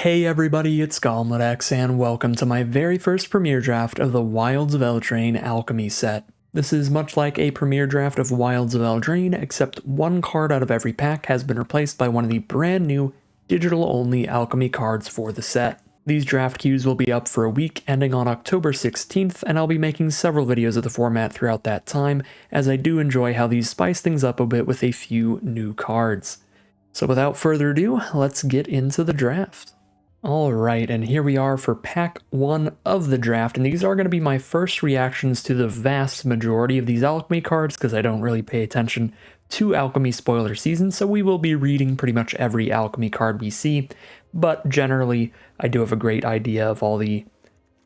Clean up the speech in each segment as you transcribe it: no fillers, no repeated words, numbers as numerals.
Hey everybody, it's GobletX, and welcome to my very first premiere draft of the Wilds of Eldraine Alchemy set. This is much like a premiere draft of Wilds of Eldraine, except one card out of every pack has been replaced by one of the brand new digital-only alchemy cards for the set. These draft queues will be up for a week ending on October 16th, and I'll be making several videos of the format throughout that time, as I do enjoy how these spice things up a bit with a few new cards. So without further ado, let's get into the draft. Alright, and here we are for pack 1 of the draft, and these are going to be my first reactions to the vast majority of these alchemy cards, because I don't really pay attention to alchemy spoiler season, so we will be reading pretty much every alchemy card we see, but generally I do have a great idea of all the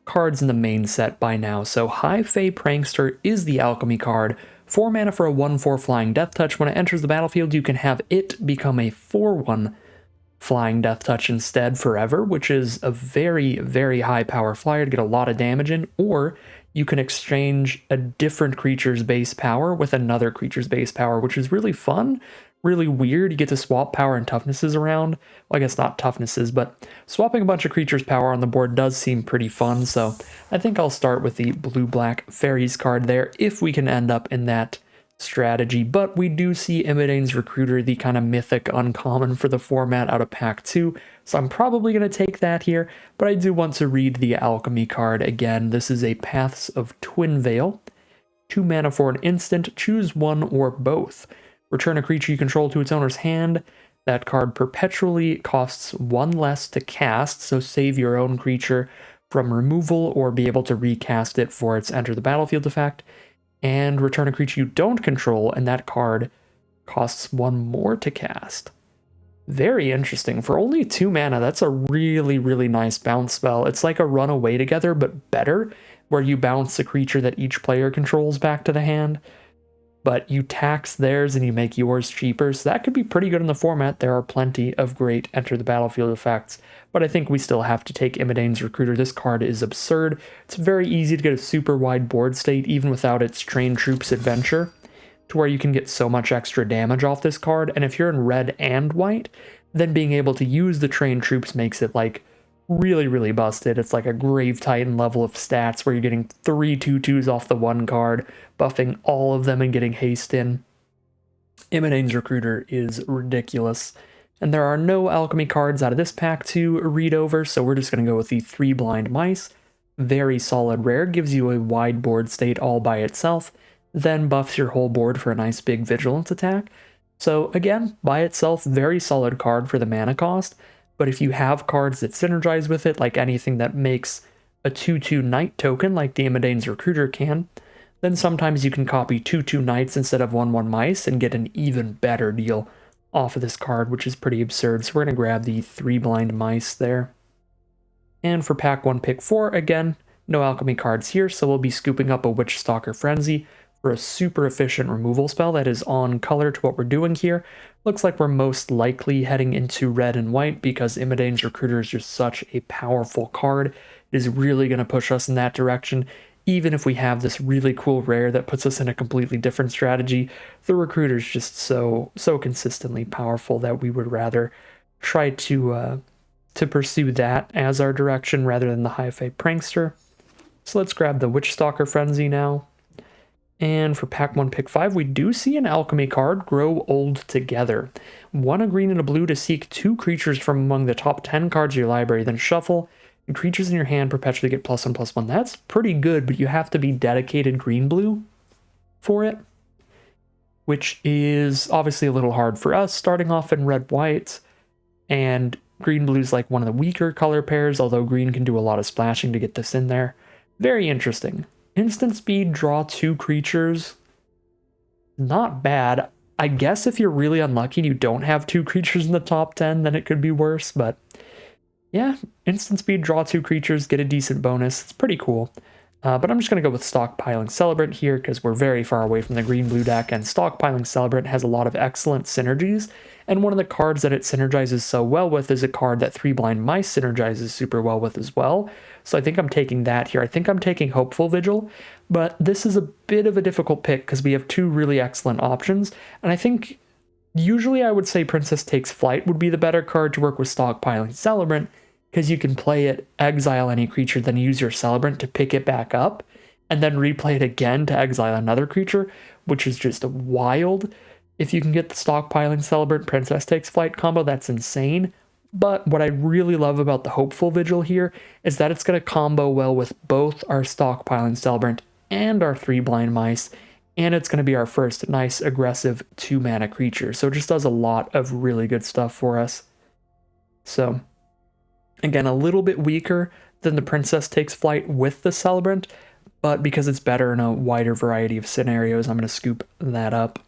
cards in the main set by now. So High Fae Prankster is the alchemy card. 4 mana for a 1/4 flying death touch. When it enters the battlefield, you can have it become a 4/1 flying death touch instead forever, which is a very, very high power flyer to get a lot of damage in, or you can exchange a different creature's base power with another creature's base power, which is really fun, really weird. You get to swap power and toughnesses around. Well, I guess not toughnesses, but swapping a bunch of creatures' power on the board does seem pretty fun, so I think I'll start with the blue-black fairies card there if we can end up in that strategy. But we do see Imodaine's Recruiter, the kind of mythic uncommon for the format, out of pack 2, so I'm probably going to take that here, but I do want to read the alchemy card again. This is a Paths of Twin Veil. 2 mana for an instant, choose one or both. Return a creature you control to its owner's hand. That card perpetually costs 1 less to cast, so save your own creature from removal or be able to recast it for its enter the battlefield effect. And return a creature you don't control, and that card costs 1 more to cast. Very interesting. For only 2 mana, that's a really, really nice bounce spell. It's like a run away together, but better, where you bounce a creature that each player controls back to the hand, but you tax theirs and you make yours cheaper, so that could be pretty good in the format. There are plenty of great enter the battlefield effects, but I think we still have to take Imodaine's Recruiter. This card is absurd. It's very easy to get a super wide board state, even without its Train Troops Adventure, to where you can get so much extra damage off this card, and if you're in red and white, then being able to use the Train Troops makes it like really, really busted. It's like a Grave Titan level of stats where you're getting 3 2/2s off the one card, buffing all of them and getting haste in. Imodaine's Recruiter is ridiculous. And there are no alchemy cards out of this pack to read over, so we're just going to go with the 3 Blind Mice. Very solid rare, gives you a wide board state all by itself, then buffs your whole board for a nice big vigilance attack. So again, by itself, very solid card for the mana cost. But if you have cards that synergize with it, like anything that makes a 2/2 Knight token, like the Imodaine's Recruiter can, then sometimes you can copy 2/2 Knights instead of 1/1 Mice and get an even better deal off of this card, which is pretty absurd. So we're going to grab the 3 Blind Mice there. And for pack 1, pick 4, again, no alchemy cards here, so we'll be scooping up a Witchstalker Frenzy for a super efficient removal spell that is on color to what we're doing here. Looks like we're most likely heading into red and white because Imodaine's Recruiter is just such a powerful card. It is really going to push us in that direction. Even if we have this really cool rare that puts us in a completely different strategy, the Recruiter is just so consistently powerful that we would rather try to pursue that as our direction rather than the High Fae Prankster. So let's grab the Witchstalker Frenzy now. And for pack 1, pick 5, we do see an alchemy card, Grow Old Together. 1 a green and a blue to seek 2 creatures from among the top 10 cards of your library, then shuffle, and creatures in your hand perpetually get +1/+1. That's pretty good, but you have to be dedicated green-blue for it, which is obviously a little hard for us, starting off in red-white, and green-blue is like one of the weaker color pairs, although green can do a lot of splashing to get this in there. Very interesting. Instant speed, draw 2 creatures. Not bad. I guess if you're really unlucky and you don't have 2 creatures in the top 10, then it could be worse, but yeah, instant speed, draw 2 creatures, get a decent bonus. It's pretty cool. But I'm just going to go with Stockpiling Celebrant here because we're very far away from the green-blue deck, and Stockpiling Celebrant has a lot of excellent synergies, and one of the cards that it synergizes so well with is a card that 3 Blind Mice synergizes super well with as well. So I think I'm taking that here. I think I'm taking Hopeful Vigil, but this is a bit of a difficult pick because we have 2 really excellent options, and I think usually I would say Princess Takes Flight would be the better card to work with Stockpiling Celebrant, because you can play it, exile any creature, then use your Celebrant to pick it back up, and then replay it again to exile another creature, which is just wild. If you can get the stockpiling Celebrant Princess Takes Flight combo, that's insane. But what I really love about the Hopeful Vigil here is that it's going to combo well with both our stockpiling Celebrant and our 3 Blind Mice, and it's going to be our first nice aggressive 2-mana creature. So it just does a lot of really good stuff for us. So again, a little bit weaker than the Princess Takes Flight with the Celebrant, but because it's better in a wider variety of scenarios, I'm going to scoop that up.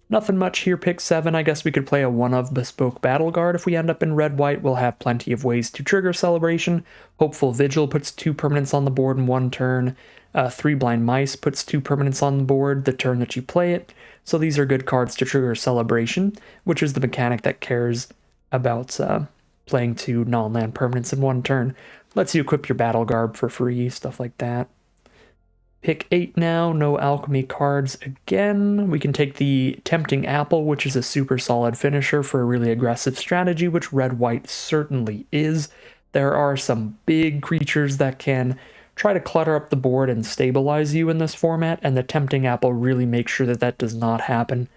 Nothing much here, pick 7. I guess we could play a 1-of Bespoke Battle Guard. If we end up in red-white, we'll have plenty of ways to trigger Celebration. Hopeful Vigil puts 2 permanents on the board in 1 turn. 3 Blind Mice puts 2 permanents on the board the turn that you play it. So these are good cards to trigger Celebration, which is the mechanic that cares about playing 2 non-land permanents in 1 turn. Lets you equip your Battle Garb for free, stuff like that. Pick 8 now, no alchemy cards again. We can take the Tempting Apple, which is a super solid finisher for a really aggressive strategy, which red-white certainly is. There are some big creatures that can try to clutter up the board and stabilize you in this format, and the Tempting Apple really makes sure that that does not happen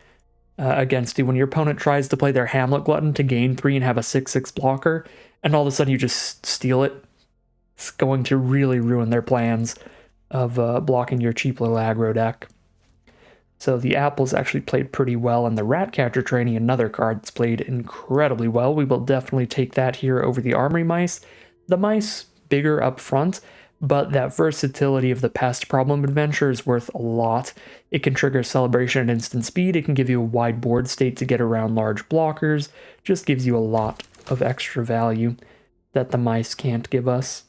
against you. When your opponent tries to play their Hamlet Glutton to gain 3 and have a 6/6 blocker, and all of a sudden you just steal it, it's going to really ruin their plans of blocking your cheap little aggro deck. So the Apple's actually played pretty well, and the Ratcatcher Trainee, another card that's played incredibly well. We will definitely take that here over the Armory Mice. The Mice, bigger up front, but that versatility of the Pest Problem Adventure is worth a lot. It can trigger Celebration at instant speed, it can give you a wide board state to get around large blockers, just gives you a lot of extra value that the Mice can't give us.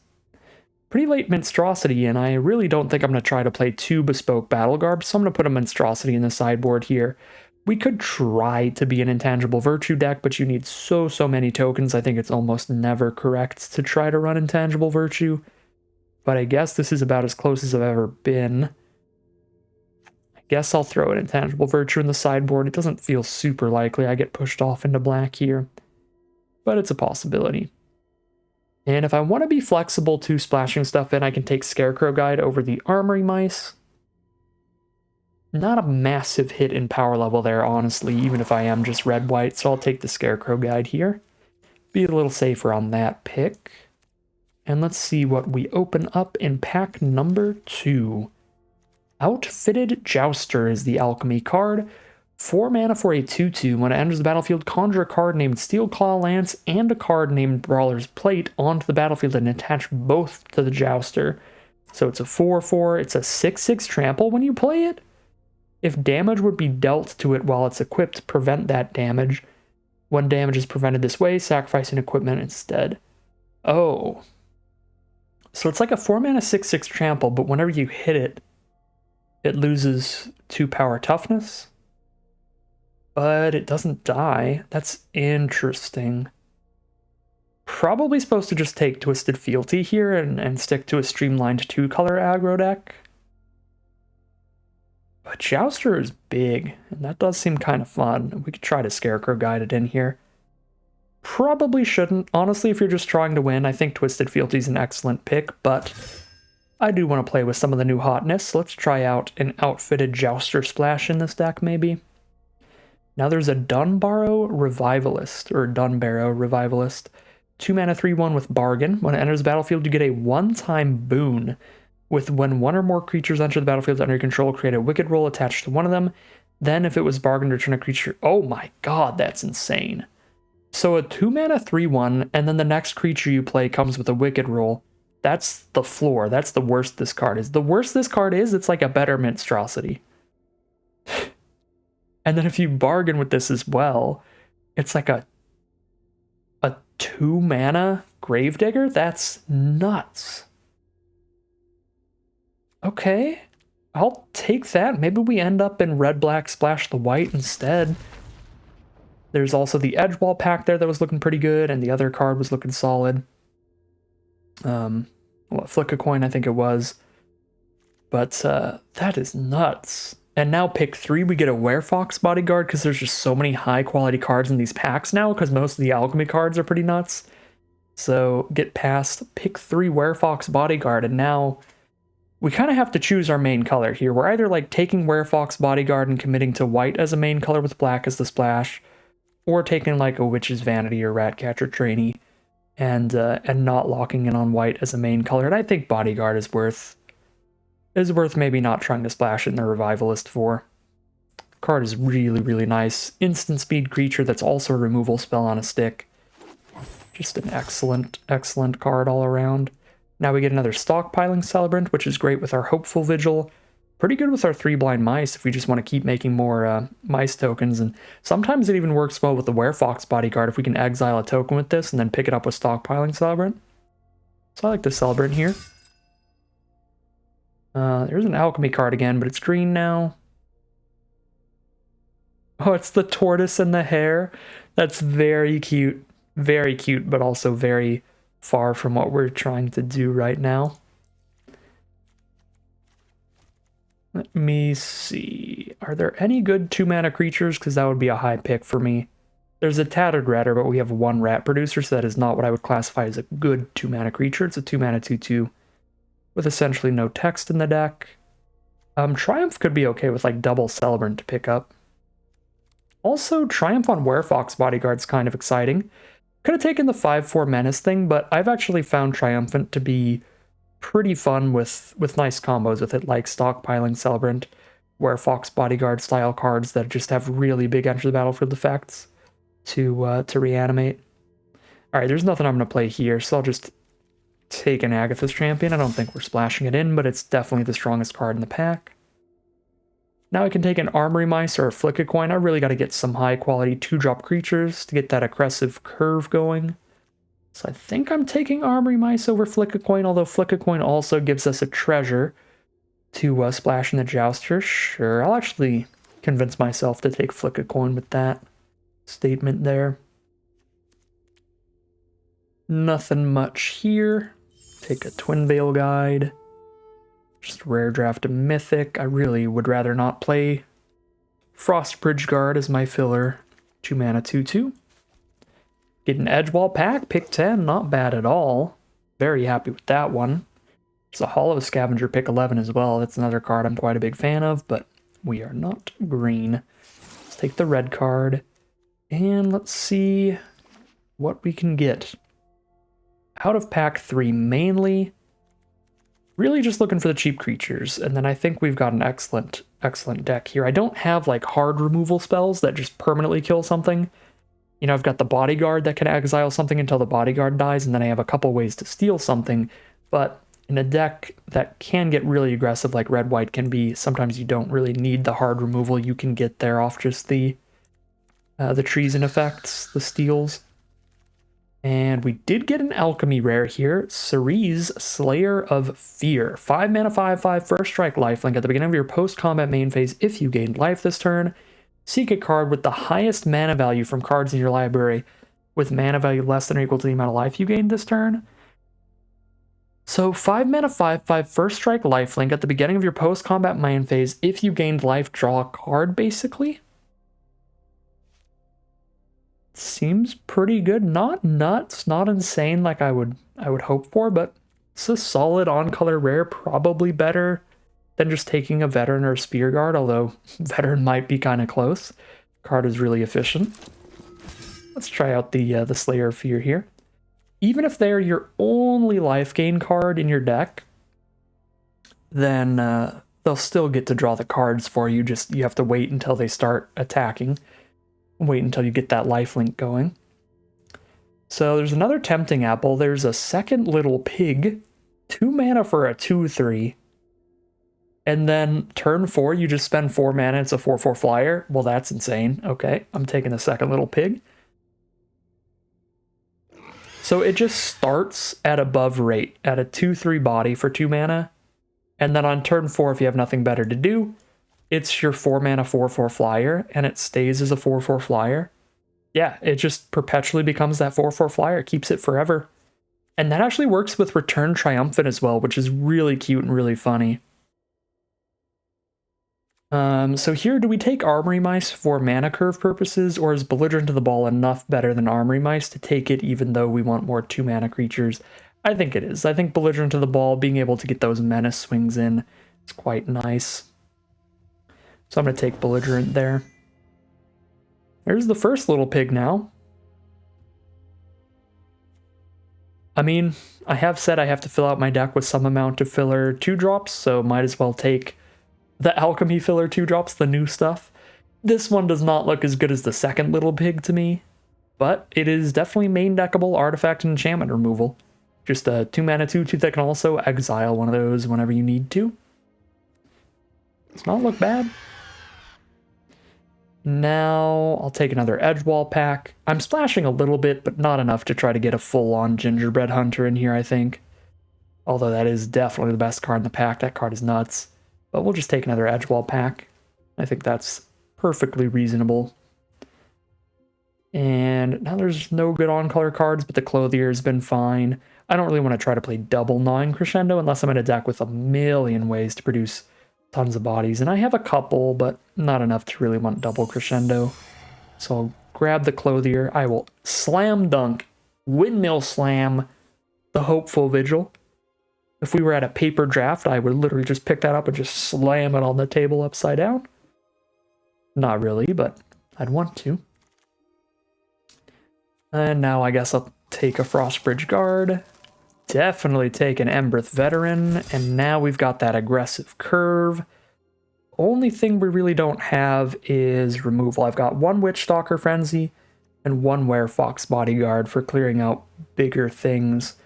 Pretty late Monstrosity, and I really don't think I'm going to try to play 2 Bespoke Battle Garbs, so I'm going to put a Monstrosity in the sideboard here. We could try to be an Intangible Virtue deck, but you need so many tokens, I think it's almost never correct to try to run Intangible Virtue. But I guess this is about as close as I've ever been. I guess I'll throw an Intangible Virtue in the sideboard. It doesn't feel super likely I get pushed off into black here, but it's a possibility. And if I want to be flexible to splashing stuff in, I can take Scarecrow Guide over the Armory Mice. Not a massive hit in power level there, honestly, even if I am just red-white, so I'll take the Scarecrow Guide here. Be a little safer on that pick. And let's see what we open up in pack number 2. Outfitted Jouster is the alchemy card. 4 mana for a 2/2. When it enters the battlefield, conjure a card named Steelclaw Lance and a card named Brawler's Plate onto the battlefield and attach both to the Jouster. So it's a 4/4, it's a 6/6 trample when you play it. If damage would be dealt to it while it's equipped, prevent that damage. When damage is prevented this way, sacrificing equipment instead. Oh. So it's like a 4 mana 6/6 trample, but whenever you hit it, it loses 2 power toughness. But it doesn't die. That's interesting. Probably supposed to just take Twisted Fealty here and stick to a streamlined 2-color aggro deck. But Jouster is big, and that does seem kind of fun. We could try to Scarecrow Guide it in here. Probably shouldn't. Honestly, if you're just trying to win, I think Twisted Fealty is an excellent pick, but I do want to play with some of the new hotness. Let's try out an Outfitted Jouster splash in this deck, maybe. Now there's a Dunbarrow Revivalist, or Dunbarrow Revivalist. 2 mana 3/1 with Bargain. When it enters the battlefield, you get a 1-time boon. With when 1 or more creatures enter the battlefield under your control, create a Wicked Roll attached to one of them. Then if it was Bargain, return a creature. Oh my god, that's insane. So a 2 mana 3/1, and then the next creature you play comes with a Wicked Roll. That's the floor. That's the worst this card is. The worse this card is, it's like a better Monstrosity. And then if you bargain with this as well, it's like a 2 mana Gravedigger? That's nuts. Okay, I'll take that. Maybe we end up in red-black splash the white instead. There's also the Edgewall pack there that was looking pretty good, and the other card was looking solid. Flick a Coin, I think it was. But that is nuts. And now pick 3, we get a Werefox Bodyguard, because there's just so many high-quality cards in these packs now, because most of the alchemy cards are pretty nuts. So get past, pick 3 Werefox Bodyguard, and now we kind of have to choose our main color here. We're either like taking Werefox Bodyguard and committing to white as a main color with black as the splash, or taking like a Witch's Vanity or Ratcatcher Trainee and not locking in on white as a main color. And I think Bodyguard is worth maybe not trying to splash it in the Revivalist for. Card is really, really nice. Instant speed creature that's also a removal spell on a stick. Just an excellent, excellent card all around. Now we get another Stockpiling Celebrant, which is great with our Hopeful Vigil. Pretty good with our 3 Blind Mice if we just want to keep making more mice tokens. And sometimes it even works well with the Werefox Bodyguard if we can exile a token with this and then pick it up with Stockpiling Celebrant. So I like the Celebrant here. There's an Alchemy card again, but it's green now. Oh, it's the tortoise and the hare. That's very cute. Very cute, but also very far from what we're trying to do right now. Let me see. Are there any good 2-mana creatures? Because that would be a high pick for me. There's a Tattered Ratter, but we have 1 Rat Producer, so that is not what I would classify as a good 2-mana creature. It's a 2-mana 2/2 with essentially no text in the deck. Triumph could be okay with like double Celebrant to pick up. Also, Triumph on Werefox Bodyguard's kind of exciting. Could have taken the 5/4 Menace thing, but I've actually found Triumphant to be pretty fun with nice combos with it, like Stockpiling Celebrant, Werefox Bodyguard style cards that just have really big enter the battlefield effects to reanimate. Alright, there's nothing I'm going to play here, so I'll just take an Agatha's Champion. I don't think we're splashing it in, but it's definitely the strongest card in the pack. Now I can take an Armory Mice or a Flick a Coin. I really got to get some high quality 2-drop creatures to get that aggressive curve going. So I think I'm taking Armory Mice over Flick a Coin, although Flick a Coin also gives us a treasure to splash in the Jouster. Sure, I'll actually convince myself to take Flick a Coin with that statement there. Nothing much here. Take a Twin Veil Guide. Just rare draft a Mythic. I really would rather not play Frostbridge Guard as my filler. 2-mana 2/2. Get an Edgewall pack, pick 10, not bad at all. Very happy with that one. There's a Hollow Scavenger, pick 11 as well. That's another card I'm quite a big fan of, but we are not green. Let's take the red card, and let's see what we can get. Out of pack 3, mainly really just looking for the cheap creatures, and then I think we've got an excellent deck here. I don't have like hard removal spells that just permanently kill something. You know, I've got the Bodyguard that can exile something until the Bodyguard dies, and then I have a couple ways to steal something, but in a deck that can get really aggressive like red-white can be, sometimes you don't really need the hard removal. You can get there off just the treason effects, the steals. And we did get an Alchemy rare here, Cerise, Slayer of Fear. 5-mana 5/5 first strike lifelink. At the beginning of your post-combat main phase, if you gained life this turn, seek a card with the highest mana value from cards in your library with mana value less than or equal to the amount of life you gained this turn. So 5-mana 5/5 first strike lifelink. At the beginning of your post-combat main phase, if you gained life, draw a card, basically. Seems pretty good. Not nuts, not insane like I would hope for, but it's a solid on-color rare, probably better than just taking a Veteran or a Spear Guard, although Veteran might be kind of close. Card is really efficient. Let's try out the Slayer of Fear here. Even if they're your only life gain card in your deck, then they'll still get to draw the cards for you, just you have to wait until they start attacking. Wait until you get that lifelink going. So there's another Tempting Apple. There's a second Little Pig. 2 mana for a 2/3. And then turn 4, you just spend 4 mana, it's a 4/4 flyer. Well, that's insane. Okay, I'm taking the second Little Pig. So it just starts at above rate, at a 2/3 body for 2 mana. And then on turn 4, if you have nothing better to do, it's your 4 mana 4/4 flyer, and it stays as a 4/4 flyer. Yeah, it just perpetually becomes that 4/4 flyer, keeps it forever. And that actually works with Return Triumphant as well, which is really cute and really funny. So here, do we take Armory Mice for mana curve purposes, or is Belligerent to the Ball enough better than Armory Mice to take it even though we want more 2-mana creatures? I think it is. I think Belligerent to the Ball, being able to get those Menace swings in, is quite nice. So I'm going to take Belligerent there. There's the first little pig now. I mean, I have said I have to fill out my deck with some amount of filler 2-drops, so might as well take the Alchemy filler 2-drops, the new stuff. This one does not look as good as the second little pig to me, but it is definitely main deckable artifact and enchantment removal. Just a 2-mana 2/2 that can also exile one of those whenever you need to. Does not look bad. Now I'll take another Edgewall pack. I'm splashing a little bit, but not enough to try to get a full-on Gingerbread Hunter in here, I think. Although that is definitely the best card in the pack. That card is nuts. But we'll just take another Edgewall pack. I think that's perfectly reasonable. And now there's no good on-color cards, but the Clothier has been fine. I don't really want to try to play double 9 Crescendo unless I'm in a deck with a million ways to produce tons of bodies. And I have a couple, but not enough to really want double Crescendo. So I'll grab the Clothier. I will slam dunk, windmill slam the Hopeful Vigil. If we were at a paper draft, I would literally just pick that up and just slam it on the table upside down. Not really, but I'd want to. And now I guess I'll take a Frostbridge Guard. Definitely take an Embereth Veteran. And now we've got that aggressive curve. Only thing we really don't have is removal. I've got one Witchstalker Frenzy and one Werefox Bodyguard for clearing out bigger things.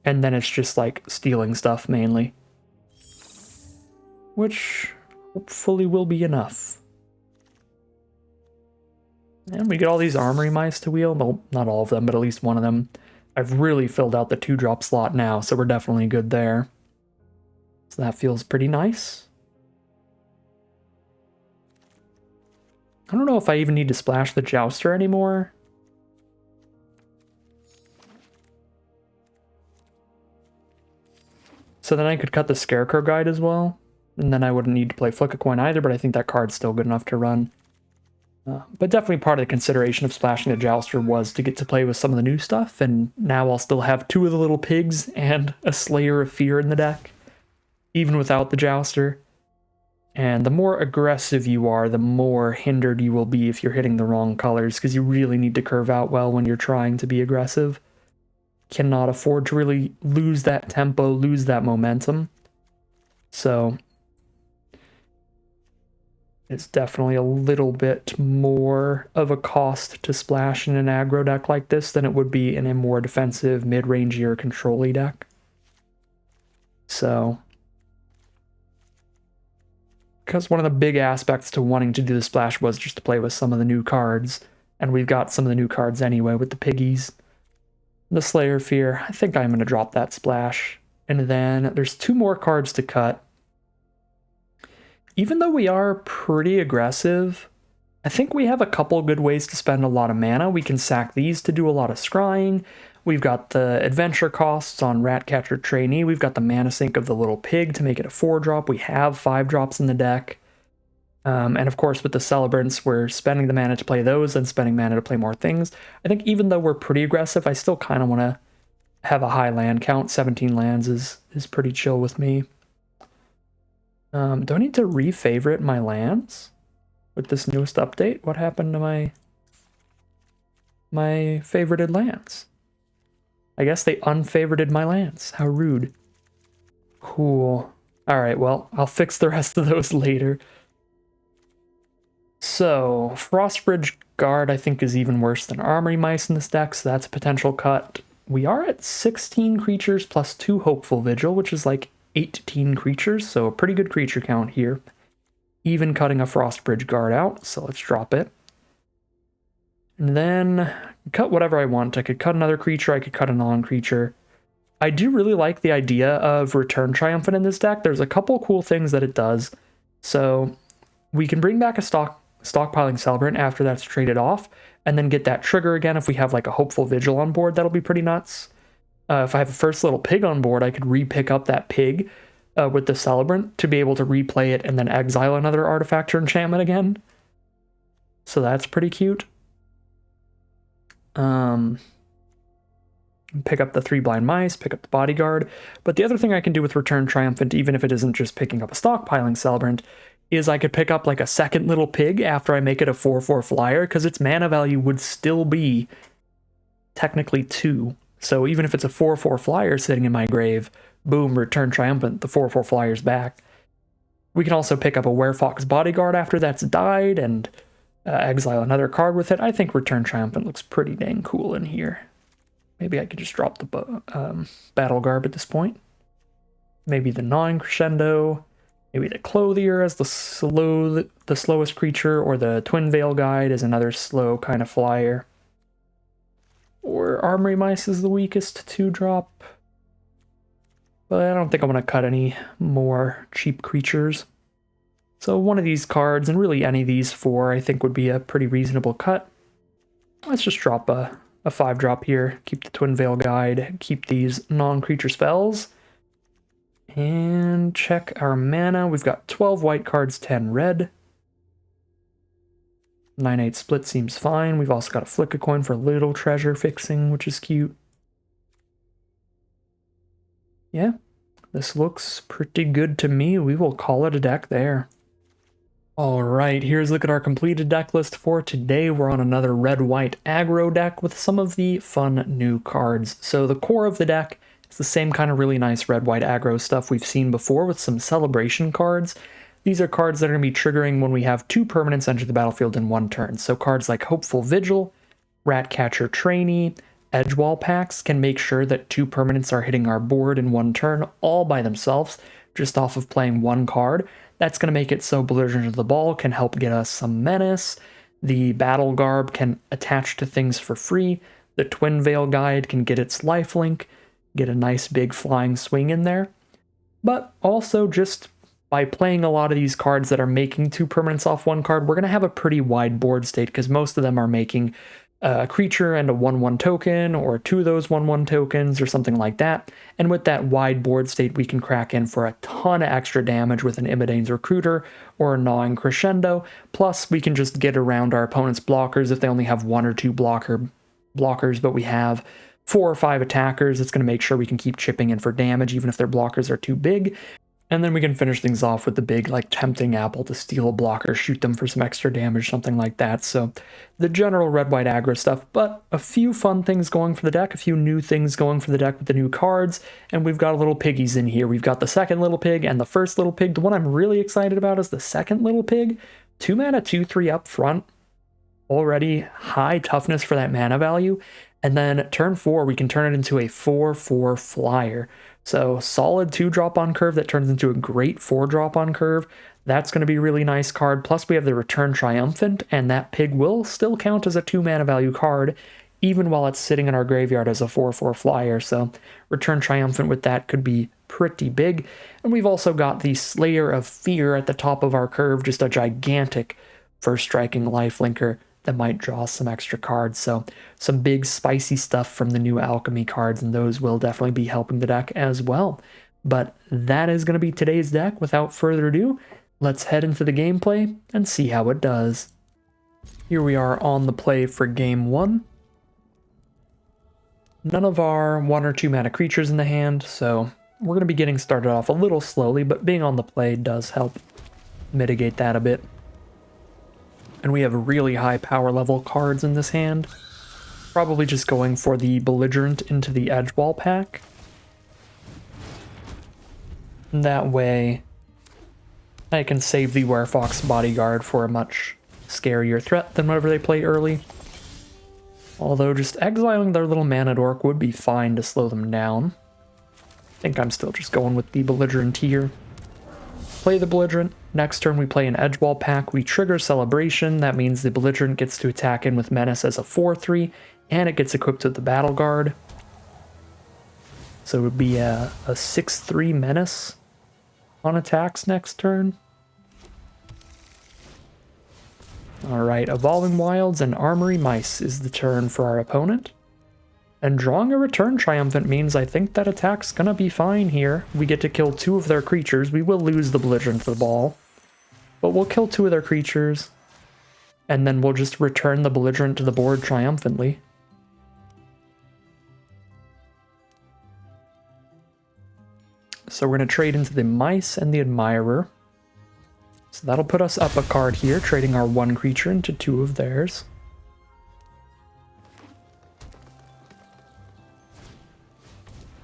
And then it's just like stealing stuff mainly. Which hopefully will be enough. And we get all these Armory Mice to wheel. Well, not all of them, but at least one of them. I've really filled out the 2-drop slot now, so we're definitely good there. So that feels pretty nice. I don't know if I even need to splash the Jouster anymore. So then I could cut the Scarecrow Guide as well. And then I wouldn't need to play Flick a Coin either, but I think that card's still good enough to run. But definitely part of the consideration of splashing the Jouster was to get to play with some of the new stuff, and now I'll still have 2 of the little pigs and a Slayer of Fear in the deck, even without the Jouster. And the more aggressive you are, the more hindered you will be if you're hitting the wrong colors, because you really need to curve out well when you're trying to be aggressive. Cannot afford to really lose that tempo, lose that momentum. So it's definitely a little bit more of a cost to splash in an aggro deck like this than it would be in a more defensive, mid-rangier, control-y deck. So, because one of the big aspects to wanting to do the splash was just to play with some of the new cards, and we've got some of the new cards anyway with the piggies. The Slayer Fear, I think I'm going to drop that splash. And then there's 2 more cards to cut. Even though we are pretty aggressive, I think we have a couple good ways to spend a lot of mana. We can sack these to do a lot of scrying. We've got the adventure costs on Ratcatcher Trainee. We've got the mana sink of the little pig to make it a 4-drop. We have 5-drops in the deck. And of course, with the Celebrants, we're spending the mana to play those and spending mana to play more things. I think even though we're pretty aggressive, I still kind of want to have a high land count. 17 lands is pretty chill with me. Do I need to re-favorite my lands with this newest update? What happened to my favorited lands? I guess they unfavorited my lands. How rude. Cool. Alright, well, I'll fix the rest of those later. So, Frostbridge Guard I think is even worse than Armory Mice in this deck, so that's a potential cut. We are at 16 creatures plus 2 Hopeful Vigil, which is like 18 creatures, so a pretty good creature count here. Even cutting a Frostbridge Guard out, so let's drop it. And then cut whatever I want. I could cut another creature, I could cut a non-creature. I do really like the idea of Return Triumphant in this deck. There's a couple cool things that it does. So we can bring back a stockpiling Celebrant after that's traded off, and then get that trigger again if we have like a Hopeful Vigil on board. That'll be pretty nuts. If I have a first little pig on board, I could re-pick up that pig with the Celebrant to be able to replay it and then exile another artifact or enchantment again. So that's pretty cute. Pick up the 3 Blind Mice, pick up the Bodyguard. But the other thing I can do with Return Triumphant, even if it isn't just picking up a stockpiling Celebrant, is I could pick up like a second little pig after I make it a 4/4 flyer, because its mana value would still be technically 2. So even if it's a 4/4 flyer sitting in my grave, boom, Return Triumphant, the 4/4 flyer's back. We can also pick up a Werefox Bodyguard after that's died and exile another card with it. I think Return Triumphant looks pretty dang cool in here. Maybe I could just drop the Battle Garb at this point. Maybe the Gnawing Crescendo. Maybe the Clothier as the slowest creature, or the Twin Veil Guide as another slow kind of flyer. Or Armory Mice is the weakest 2-drop. But I don't think I'm going to cut any more cheap creatures. So one of these cards, and really any of these 4, I think would be a pretty reasonable cut. Let's just drop a 5-drop here. Keep the Twin Veil Guide. Keep these non-creature spells. And check our mana. We've got 12 white cards, 10 red. 9/8 split seems fine. We've also got a Flick a Coin for little treasure fixing, which is cute. Yeah, this looks pretty good to me. We will call it a deck there. Alright, here's a look at our completed deck list for today. We're on another red-white aggro deck with some of the fun new cards. So the core of the deck is the same kind of really nice red-white aggro stuff we've seen before with some celebration cards. These are cards that are going to be triggering when we have 2 permanents enter the battlefield in 1 turn. So cards like Hopeful Vigil, Ratcatcher Trainee, Edgewall Packs can make sure that 2 permanents are hitting our board in 1 turn all by themselves, just off of playing 1 card. That's going to make it so Belligerent of the Ball can help get us some menace. The Battle Garb can attach to things for free. The Twin Veil Guide can get its lifelink, get a nice big flying swing in there. But also just by playing a lot of these cards that are making 2 permanents off 1 card, we're going to have a pretty wide board state because most of them are making a creature and a 1/1 token, or 2 of those 1/1 tokens, or something like that. And with that wide board state, we can crack in for a ton of extra damage with an Imidane's Recruiter or a Gnawing Crescendo. Plus, we can just get around our opponent's blockers if they only have 1 or 2 blockers, but we have 4 or 5 attackers. It's going to make sure we can keep chipping in for damage, even if their blockers are too big. And then we can finish things off with the big, like, tempting apple to steal a blocker, shoot them for some extra damage, something like that. So the general red-white aggro stuff, but a few fun things going for the deck, a few new things going for the deck with the new cards, and we've got little piggies in here. We've got the second little pig and the first little pig. The one I'm really excited about is the second little pig. 2 mana, 2/3 up front. Already high toughness for that mana value. And then turn 4, we can turn it into a 4/4 flyer. So solid 2-drop on curve that turns into a great 4-drop on curve. That's going to be a really nice card. Plus we have the Return Triumphant, and that pig will still count as a 2 mana value card, even while it's sitting in our graveyard as a 4/4 flyer. So Return Triumphant with that could be pretty big. And we've also got the Slayer of Fear at the top of our curve, just a gigantic first striking lifelinker that might draw some extra cards. So some big spicy stuff from the new Alchemy cards, and those will definitely be helping the deck as well. But that is going to be today's deck. Without further ado, let's head into the gameplay and see how it does. Here we are on the play for game 1. None of our 1 or 2 mana creatures in the hand, so we're going to be getting started off a little slowly, but being on the play does help mitigate that a bit. And we have really high power level cards in this hand. Probably just going for the Belligerent into the Edgewall pack. And that way, I can save the Werefox Bodyguard for a much scarier threat than whatever they play early. Although just exiling their little mana dork would be fine to slow them down. I think I'm still just going with the Belligerent here. Play the Belligerent. Next turn we play an Edgewall pack. We trigger Celebration. That means the Belligerent gets to attack in with Menace as a 4/3, and it gets equipped with the Battle Guard. So it would be a 6/3 Menace on attacks next turn. Alright, Evolving Wilds and Armory Mice is the turn for our opponent. And drawing a Return Triumphant means I think that attack's gonna be fine here. We get to kill 2 of their creatures. We will lose the Belligerent to the ball, but we'll kill 2 of their creatures, and then we'll just return the Belligerent to the board triumphantly. So we're going to trade into the Mice and the Admirer. So that'll put us up a card here, trading our 1 creature into 2 of theirs.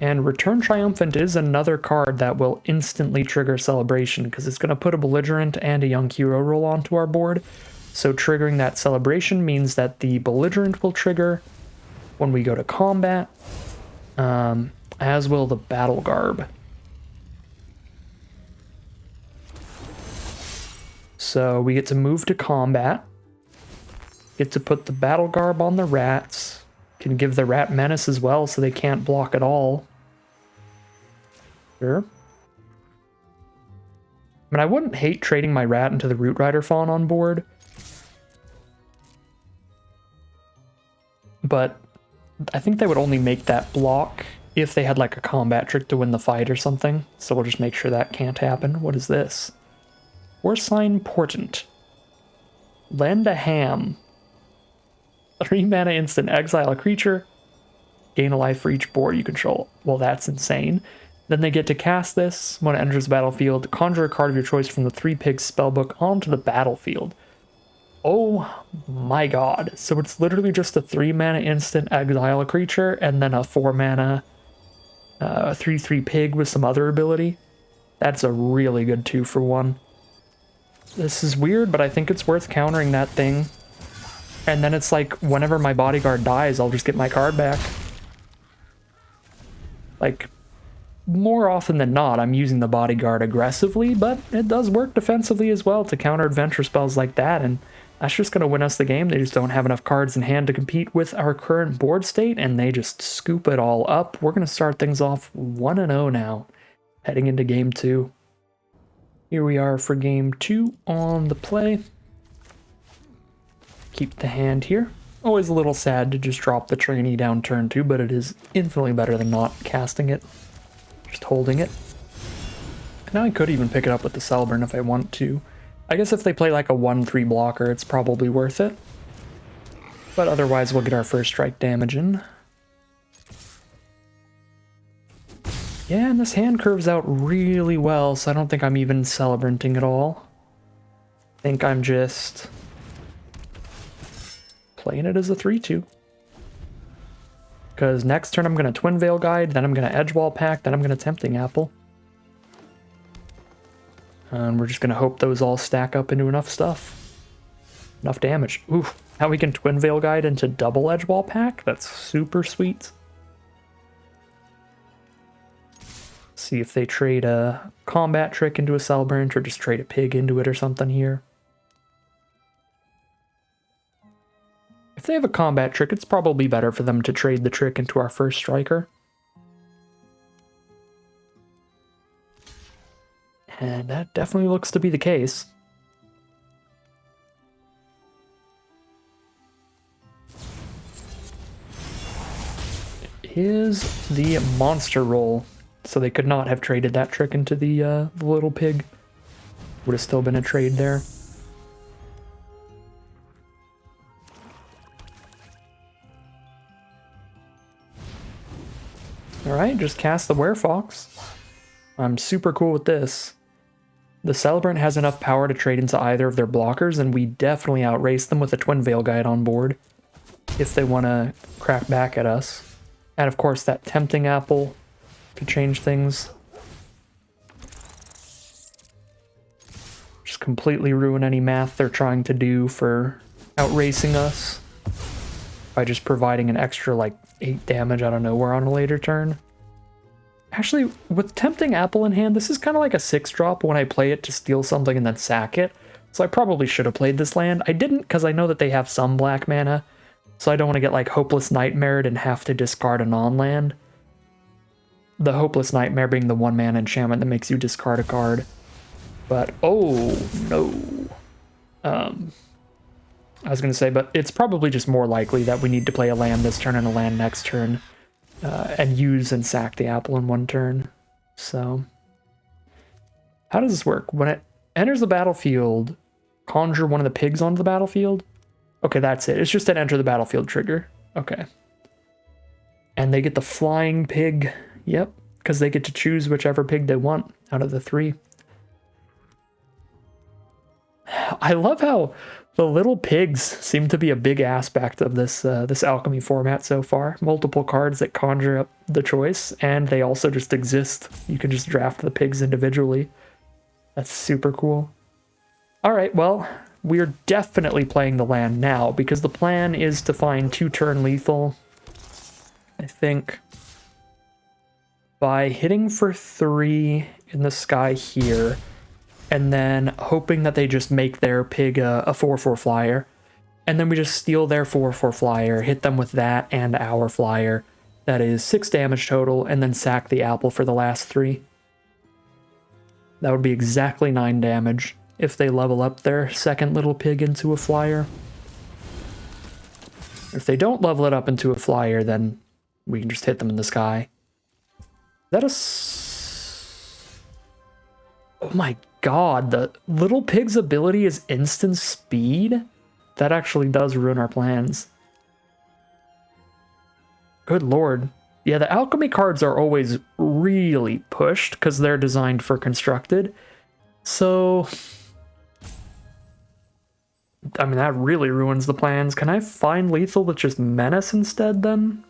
And Return Triumphant is another card that will instantly trigger Celebration, because it's going to put a Belligerent and a Young Hero roll onto our board. So triggering that Celebration means that the Belligerent will trigger when we go to combat, as will the Battle Garb. So we get to move to combat, get to put the Battle Garb on the rats, can give the Rat Menace as well so they can't block at all. Sure. I mean, I wouldn't hate trading my rat into the Root Rider Fawn on board, but I think they would only make that block if they had like a combat trick to win the fight or something, so we'll just make sure that can't happen. What is this? Porcine Portent. Lend a Ham. 3 mana instant, exile a creature, gain a life for each board you control. Well, that's insane. Then they get to cast this. When it enters the battlefield, conjure a card of your choice from the 3 Pigs spellbook onto the battlefield. Oh my god. So it's literally just a 3 mana instant, exile a creature, and then a 4 mana 3/3 Pig with some other ability. That's a really good 2 for 1. This is weird, but I think it's worth countering that thing. And then it's like, whenever my bodyguard dies, I'll just get my card back. Like, more often than not, I'm using the bodyguard aggressively, but it does work defensively as well to counter adventure spells like that, and that's just going to win us the game. They just don't have enough cards in hand to compete with our current board state, and they just scoop it all up. We're going to start things off 1-0 now, heading into game 2. Here we are for game 2 on the play. Keep the hand here. Always a little sad to just drop the trainee down turn 2, but it is infinitely better than not casting it. Just holding it. And now I could even pick it up with the Celebrant if I want to. I guess if they play like a 1/3 blocker, it's probably worth it. But otherwise, we'll get our first strike damage in. Yeah, and this hand curves out really well, so I don't think I'm even celebranting at all. I think I'm just playing it as a 3/2. Because next turn I'm going to Twin Veil Guide, then I'm going to Edgewall Pact, then I'm going to Tempting Apple. And we're just going to hope those all stack up into enough stuff. Enough damage. Ooh, now we can Twin Veil Guide into double Edgewall Pact? That's super sweet. See if they trade a combat trick into a Celebrant or just trade a pig into it or something here. If they have a combat trick, it's probably better for them to trade the trick into our first striker. And that definitely looks to be the case. It is the monster roll. So they could not have traded that trick into the little pig. Would have still been a trade there. Alright, just cast the Werefox. I'm super cool with this. The Celebrant has enough power to trade into either of their blockers, and we definitely outrace them with a Twin Veil Guide on board if they want to crack back at us. And of course that Tempting Apple could change things. Just completely ruin any math they're trying to do for outracing us by just providing an extra like 8 damage out of nowhere on a later turn. Actually, with Tempting Apple in hand, this is kind of like a 6-drop when I play it to steal something and then sack it. So I probably should have played this land. I didn't because I know that they have some black mana, so I don't want to get like Hopeless Nightmared and have to discard a non-land. The Hopeless Nightmare being the 1-mana enchantment that makes you discard a card. But, oh no. I was going to say, but it's probably just more likely that we need to play a land this turn and a land next turn, and use and sack the apple in one turn. So, how does this work? When it enters the battlefield, conjure one of the pigs onto the battlefield? Okay, that's it. It's just an enter the battlefield trigger. Okay. And they get the flying pig. Yep, because they get to choose whichever pig they want out of the 3. I love how the little pigs seem to be a big aspect of this this alchemy format so far. Multiple cards that conjure up the choice, and they also just exist. You can just draft the pigs individually. That's super cool. All right, well, we're definitely playing the land now because the plan is to find 2-turn lethal, I think, by hitting for 3 in the sky here, and then hoping that they just make their pig a 4/4 flyer, and then we just steal their 4/4 flyer, hit them with that and our flyer. That is 6 damage total, and then sack the apple for the last 3. That would be exactly 9 damage if they level up their second little pig into a flyer. If they don't level it up into a flyer, then we can just hit them in the sky. Is that a... Oh my god, the little pig's ability is instant speed? That actually does ruin our plans. Good lord. Yeah, the alchemy cards are always really pushed because they're designed for constructed. So, I mean, that really ruins the plans. Can I find lethal with just menace instead then?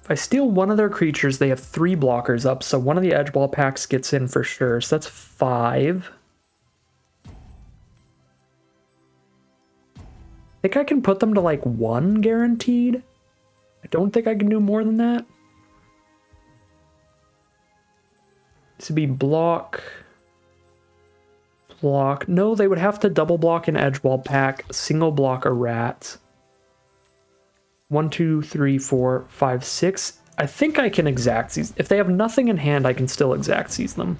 If I steal one of their creatures, they have 3 blockers up, so one of the edge wall packs gets in for sure. So that's 5. I think I can put them to like 1 guaranteed. I don't think I can do more than that. This would be block. Block. No, they would have to double block an edge wall pack, single block a rat. 1, 2, 3, 4, 5, 6. I think I can exact seize. If they have nothing in hand, I can still exact seize them.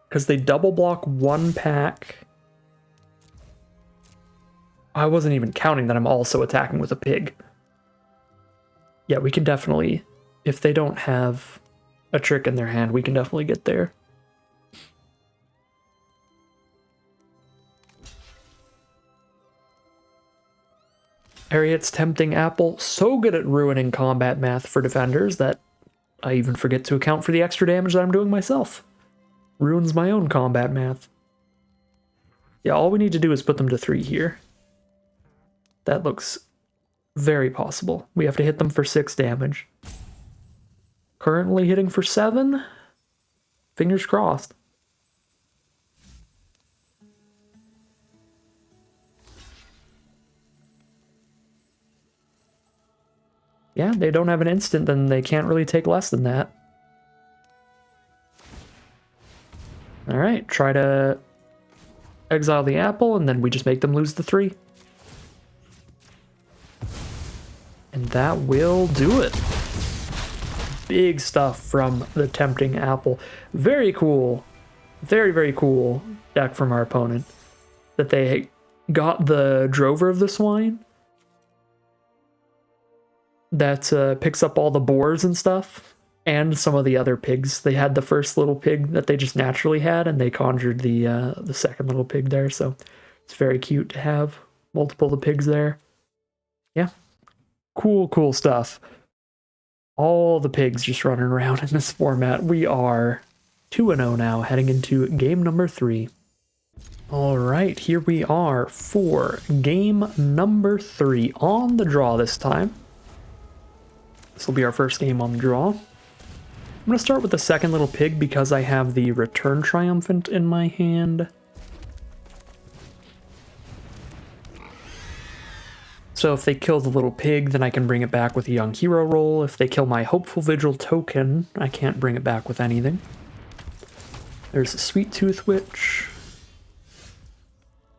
Because they double block 1 pack. I wasn't even counting that I'm also attacking with a pig. Yeah, we can definitely, if they don't have a trick in their hand, we can definitely get there. Harriet's Tempting Apple, so good at ruining combat math for defenders that I even forget to account for the extra damage that I'm doing myself. Ruins my own combat math. Yeah, all we need to do is put them to 3 here. That looks very possible. We have to hit them for 6 damage. Currently hitting for 7. Fingers crossed. Yeah, they don't have an instant, then they can't really take less than that. Alright, try to exile the apple, and then we just make them lose the 3. And that will do it. Big stuff from the Tempting Apple. Very cool. Very, very cool deck from our opponent. That they got the Drover of the Swine. That picks up all the boars and stuff. And some of the other pigs. They had the first little pig that they just naturally had, and they conjured the second little pig there. So it's very cute to have multiple of the pigs there. Yeah. Cool, cool stuff. All the pigs just running around in this format. We are 2-0 now, heading into game number 3. All right, here we are for game number 3 on the draw this time. This will be our first game on the draw. I'm going to start with the second little pig because I have the Return Triumphant in my hand. So if they kill the little pig, then I can bring it back with a Young Hero roll. If they kill my Hopeful Vigil token, I can't bring it back with anything. There's a Sweet Tooth Witch.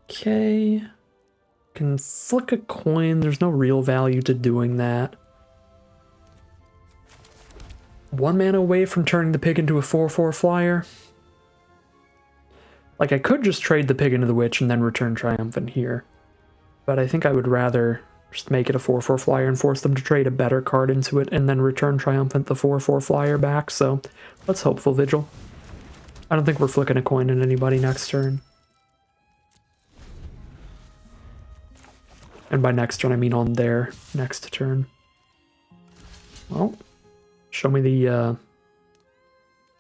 Okay. Can flick a coin. There's no real value to doing that. 1 mana away from turning the pig into a 4/4 flyer. Like, I could just trade the pig into the witch and then return Triumphant here. But I think I would rather just make it a 4/4 flyer and force them to trade a better card into it and then return Triumphant the 4/4 flyer back, so let's Hopeful Vigil. I don't think we're flicking a coin at anybody next turn. And by next turn, I mean on their next turn. Well, show me the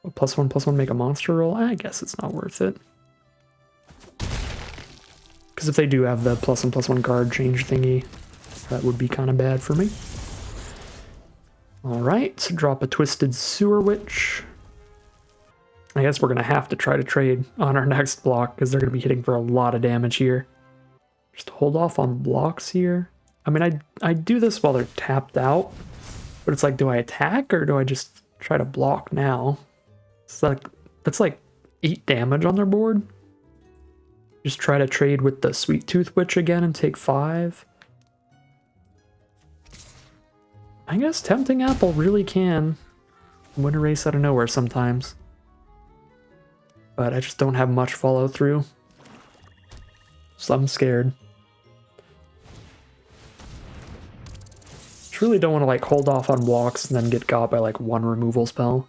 +1/+1 make a monster roll. I guess it's not worth it. Because if they do have the +1/+1 card change thingy, that would be kind of bad for me. Alright, so drop a Twisted Sewer Witch. I guess we're going to have to try to trade on our next block, because they're going to be hitting for a lot of damage here. Just hold off on blocks here. I mean, I do this while they're tapped out, but it's like, do I attack, or do I just try to block now? It's like, that's like 8 damage on their board. Just try to trade with the Sweet Tooth Witch again and take 5. I guess Tempting Apple really can win a race out of nowhere sometimes. But I just don't have much follow through. So I'm scared. Just really don't want to like hold off on blocks and then get got by like 1 removal spell.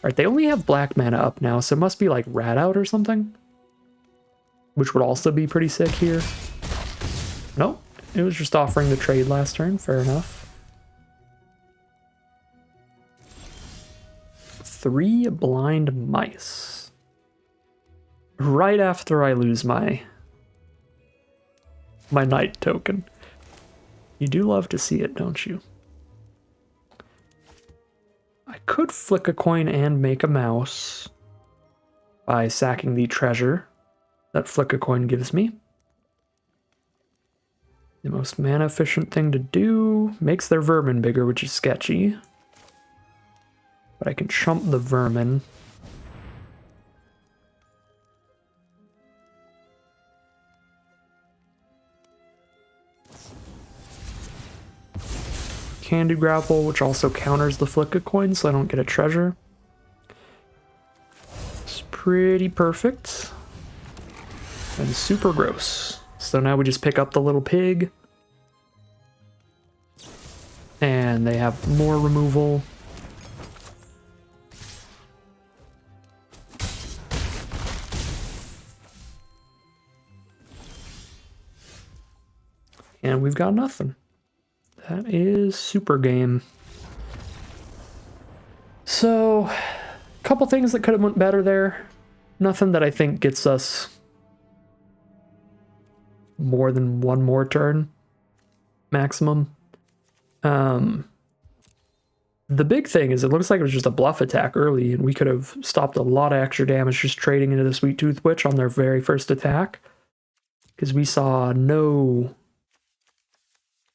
Alright, they only have black mana up now, so it must be like Rat Out or something. Which would also be pretty sick here. Nope, it was just offering the trade last turn, fair enough. 3 Blind Mice. Right after I lose my Knight token. You do love to see it, don't you? I could flick a coin and make a mouse by sacking the treasure that flick a coin gives me. The most mana efficient thing to do makes their vermin bigger, which is sketchy. But I can chump the vermin. Candy Grapple, which also counters the flick a coin, so I don't get a treasure. It's pretty perfect. And super gross. So now we just pick up the little pig. And they have more removal. And we've got nothing. That is super game. So, a couple things that could have went better there. Nothing that I think gets us more than 1 more turn maximum. The big thing is it looks like it was just a bluff attack early, and we could have stopped a lot of extra damage just trading into the Sweet Tooth Witch on their very first attack. Because we saw no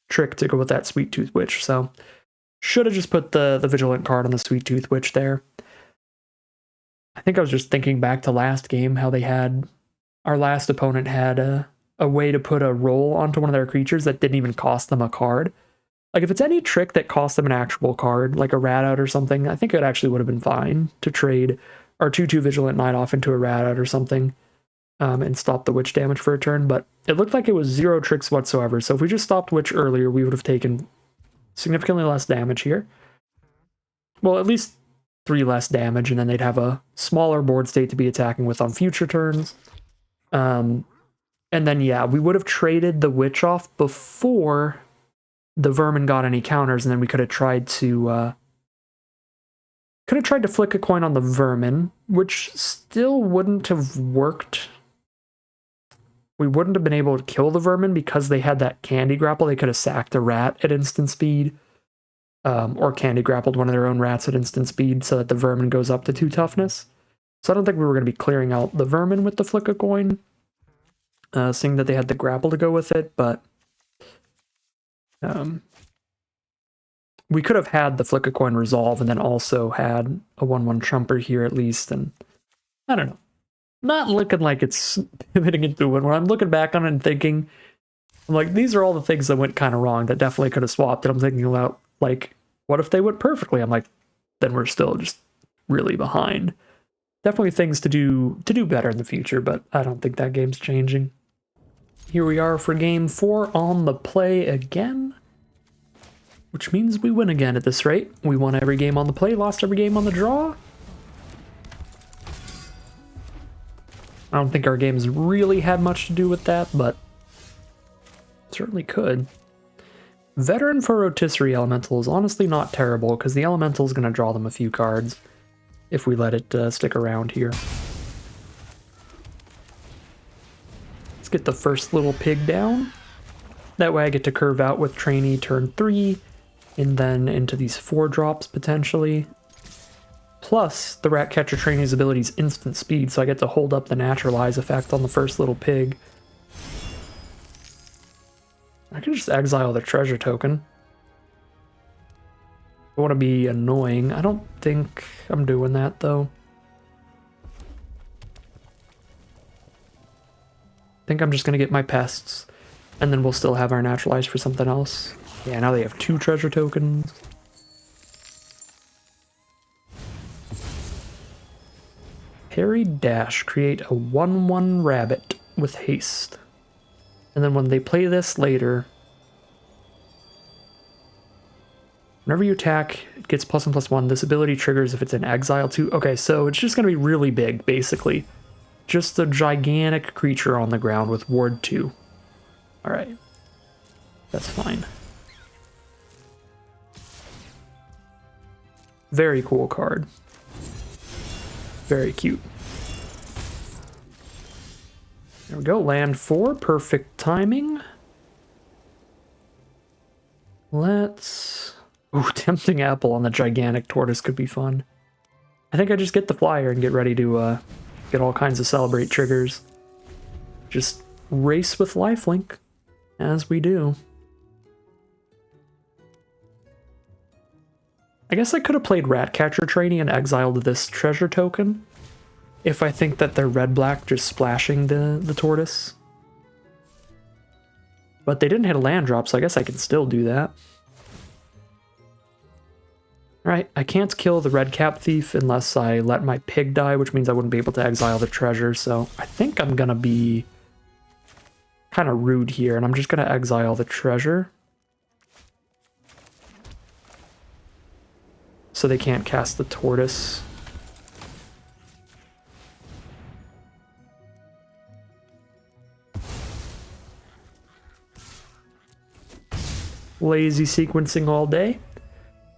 trick to go with that Sweet Tooth Witch, so should have just put the Vigilant card on the Sweet Tooth Witch there. I think I was just thinking back to last game, how they had, our last opponent had a way to put a roll onto one of their creatures that didn't even cost them a card. Like, if it's any trick that cost them an actual card, like a Rat Out or something, I think it actually would have been fine to trade our 2/2 Vigilant Knight off into a Rat Out or something. And stop the witch damage for a turn, but it looked like it was 0 tricks whatsoever, so if we just stopped witch earlier, we would have taken significantly less damage here. Well, at least 3 less damage, and then they'd have a smaller board state to be attacking with on future turns. And then, yeah, we would have traded the witch off before the vermin got any counters, and then we could have tried to flick a coin on the vermin, which still wouldn't have worked. We wouldn't have been able to kill the vermin because they had that candy grapple. They could have sacked a rat at instant speed, or candy grappled one of their own rats at instant speed so that the vermin goes up to 2 toughness. So I don't think we were going to be clearing out the vermin with the flick a coin, seeing that they had the grapple to go with it, but we could have had the flick a coin resolve and then also had a 1/1 trumper here at least, and I don't know. Not looking like it's pivoting into a win. When I'm looking back on it and thinking, I'm like, these are all the things that went kind of wrong that definitely could have swapped. And I'm thinking about, like, what if they went perfectly? I'm like, then we're still just really behind. Definitely things to do better in the future, but I don't think that game's changing. Here we are for game 4 on the play again, which means we win again at this rate. We won every game on the play, lost every game on the draw. I don't think our games really had much to do with that, but certainly could. Veteran for Rotisserie Elemental is honestly not terrible, because the Elemental is going to draw them a few cards if we let it stick around here. Let's get the first little pig down. That way I get to curve out with Trainee turn 3, and then into these 4-drops potentially. Plus, the Ratcatcher Trainee's ability is instant speed, so I get to hold up the Naturalize effect on the first little pig. I can just exile the treasure token. I want to be annoying. I don't think I'm doing that, though. I think I'm just going to get my pests, and then we'll still have our Naturalize for something else. Yeah, now they have 2 treasure tokens. Parry Dash, create a 1/1 rabbit with haste. And then when they play this later, whenever you attack, it gets +1/+1. This ability triggers if it's in exile too. Okay, so it's just going to be really big, basically. Just a gigantic creature on the ground with Ward 2. Alright. That's fine. Very cool card. Very cute. There we go, land 4, perfect timing. Let's... Ooh, Tempting Apple on the gigantic tortoise could be fun. I think I just get the flyer and get ready to get all kinds of celebrate triggers. Just race with lifelink, as we do. I guess I could have played Ratcatcher Trainee and exiled this treasure token, if I think that they're red-black just splashing the tortoise. But they didn't hit a land drop, so I guess I can still do that. Alright, I can't kill the red cap thief unless I let my pig die, which means I wouldn't be able to exile the treasure, so I think I'm gonna be kind of rude here, and I'm just gonna exile the treasure. So they can't cast the tortoise. Lazy sequencing all day.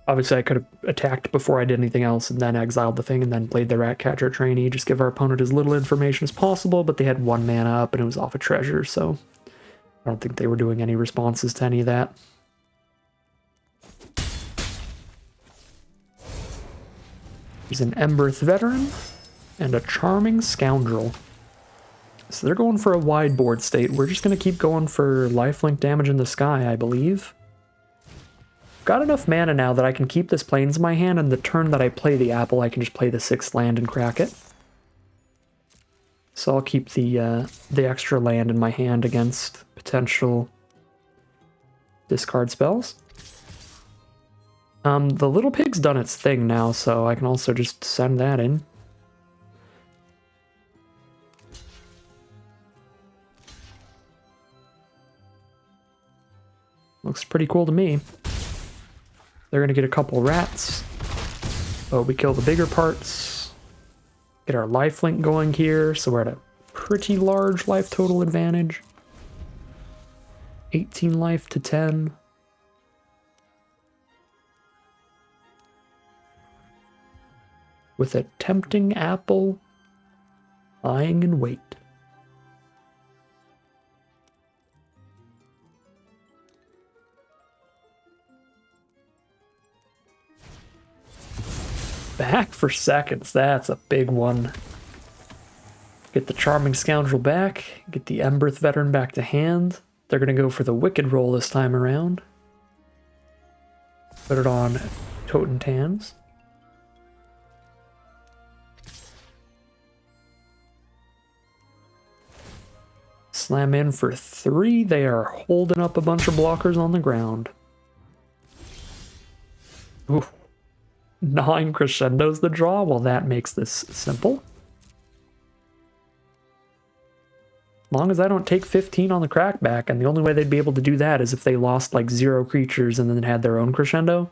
Obviously I could have attacked before I did anything else and then exiled the thing and then played the Ratcatcher Trainee. Just give our opponent as little information as possible, but they had 1 mana up and it was off a treasure, so I don't think they were doing any responses to any of that. There's an Emberth Veteran and a Charming Scoundrel. So they're going for a wide board state. We're just going to keep going for lifelink damage in the sky, I believe. Got enough mana now that I can keep this Plains in my hand, and the turn that I play the apple, I can just play the 6th land and crack it. So I'll keep the extra land in my hand against potential discard spells. The little pig's done its thing now, so I can also just send that in. Looks pretty cool to me. They're gonna get a couple rats. Oh, we kill the bigger parts. Get our lifelink going here, so we're at a pretty large life total advantage. 18 life to 10. With a Tempting Apple, lying in wait. Back for seconds, that's a big one. Get the Charming Scoundrel back, get the Emberth Veteran back to hand. They're gonna go for the Wicked roll this time around. Put it on Totentans. Slam in for 3. They are holding up a bunch of blockers on the ground. Ooh. 9 crescendos the draw. Well, that makes this simple. As long as I don't take 15 on the crackback, and the only way they'd be able to do that is if they lost like 0 creatures and then had their own crescendo.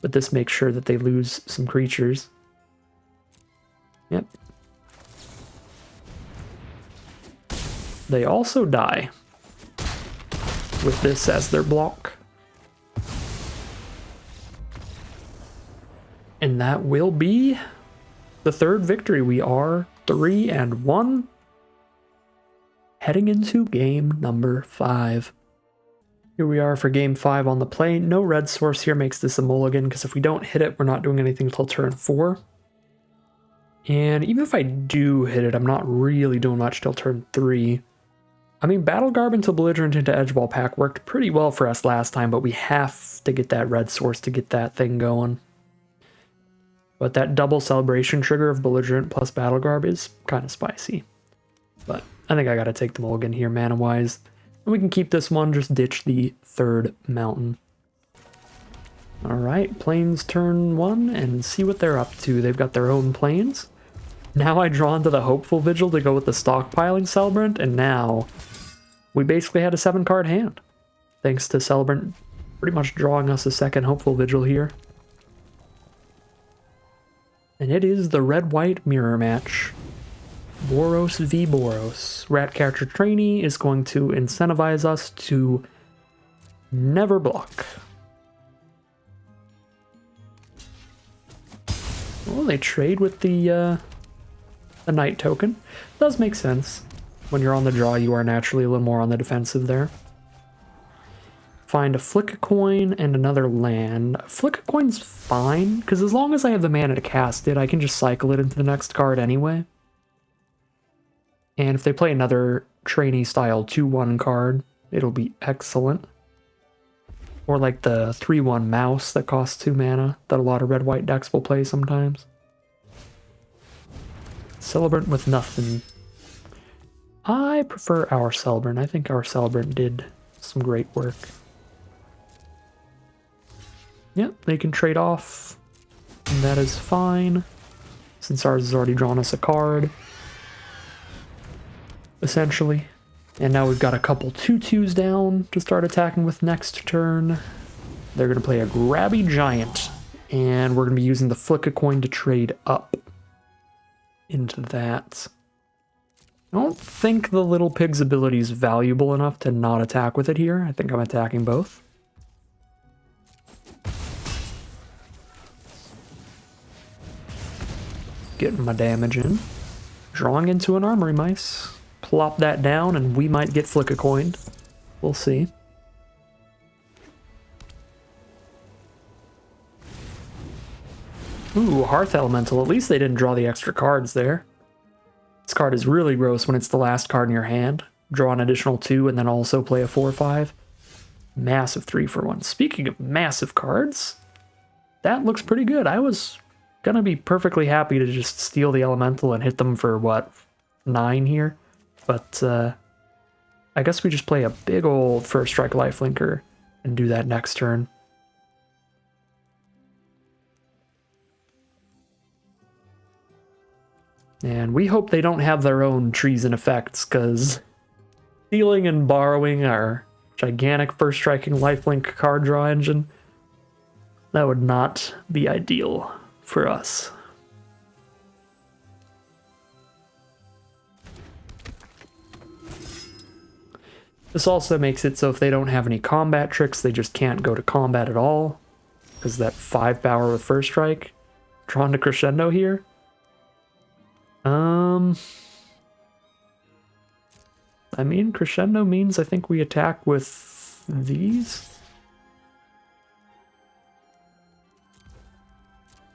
But this makes sure that they lose some creatures. Yep. They also die with this as their block. And that will be the third victory. We are 3-1. Heading into game number 5. Here we are for game 5 on the play. No red source here makes this a mulligan, because if we don't hit it, we're not doing anything until turn 4. And even if I do hit it, I'm not really doing much till turn 3. I mean, Battle Garb into Belligerent into Edgeball Pack worked pretty well for us last time, but we have to get that red source to get that thing going. But that double celebration trigger of Belligerent plus Battle Garb is kind of spicy. But I think I gotta take the mulligan here mana-wise. And we can keep this one, just ditch the third mountain. Alright, Plains turn 1 and see what they're up to. They've got their own plains. Now I draw into the Hopeful Vigil to go with the Stockpiling Celebrant, and now we basically had a 7-card hand. Thanks to Celebrant pretty much drawing us a second Hopeful Vigil here. And it is the red-white mirror match. Boros v Boros. Ratcatcher Trainee is going to incentivize us to never block. Well, they trade with the Knight token. Does make sense. When you're on the draw, you are naturally a little more on the defensive there. Find a Flick a Coin and another land. Flick a Coin's fine, because as long as I have the mana to cast it, I can just cycle it into the next card anyway. And if they play another trainee style 2-1 card, it'll be excellent. Or like the 3-1 mouse that costs 2 mana that a lot of red-white decks will play sometimes. Celebrant with nothing. I prefer our Celebrant. I think our Celebrant did some great work. Yep, they can trade off. And that is fine, since ours has already drawn us a card. Essentially. And now we've got a couple 2/2s down to start attacking with next turn. They're going to play a Grabby Giant, and we're going to be using the Flick a Coin to trade up into that. I don't think the Little Pig's ability is valuable enough to not attack with it here. I think I'm attacking both. Getting my damage in. Drawing into an Armory Mice. Plop that down and we might get Flick a Coin. We'll see. Ooh, Hearth Elemental. At least they didn't draw the extra cards there. This card is really gross when it's the last card in your hand. Draw an additional 2 and then also play a 4/5. Massive 3-for-1. Speaking of massive cards, that looks pretty good. I was gonna be perfectly happy to just steal the Elemental and hit them for, what, 9 here? But I guess we just play a big old First Strike Lifelinker and do that next turn. And we hope they don't have their own treason effects, because stealing and borrowing our gigantic First Striking Lifelink card draw engine, that would not be ideal for us. This also makes it so if they don't have any combat tricks, they just can't go to combat at all, because that 5 power with First Strike. Drawn to Crescendo here. I mean, Crescendo means I think we attack with these.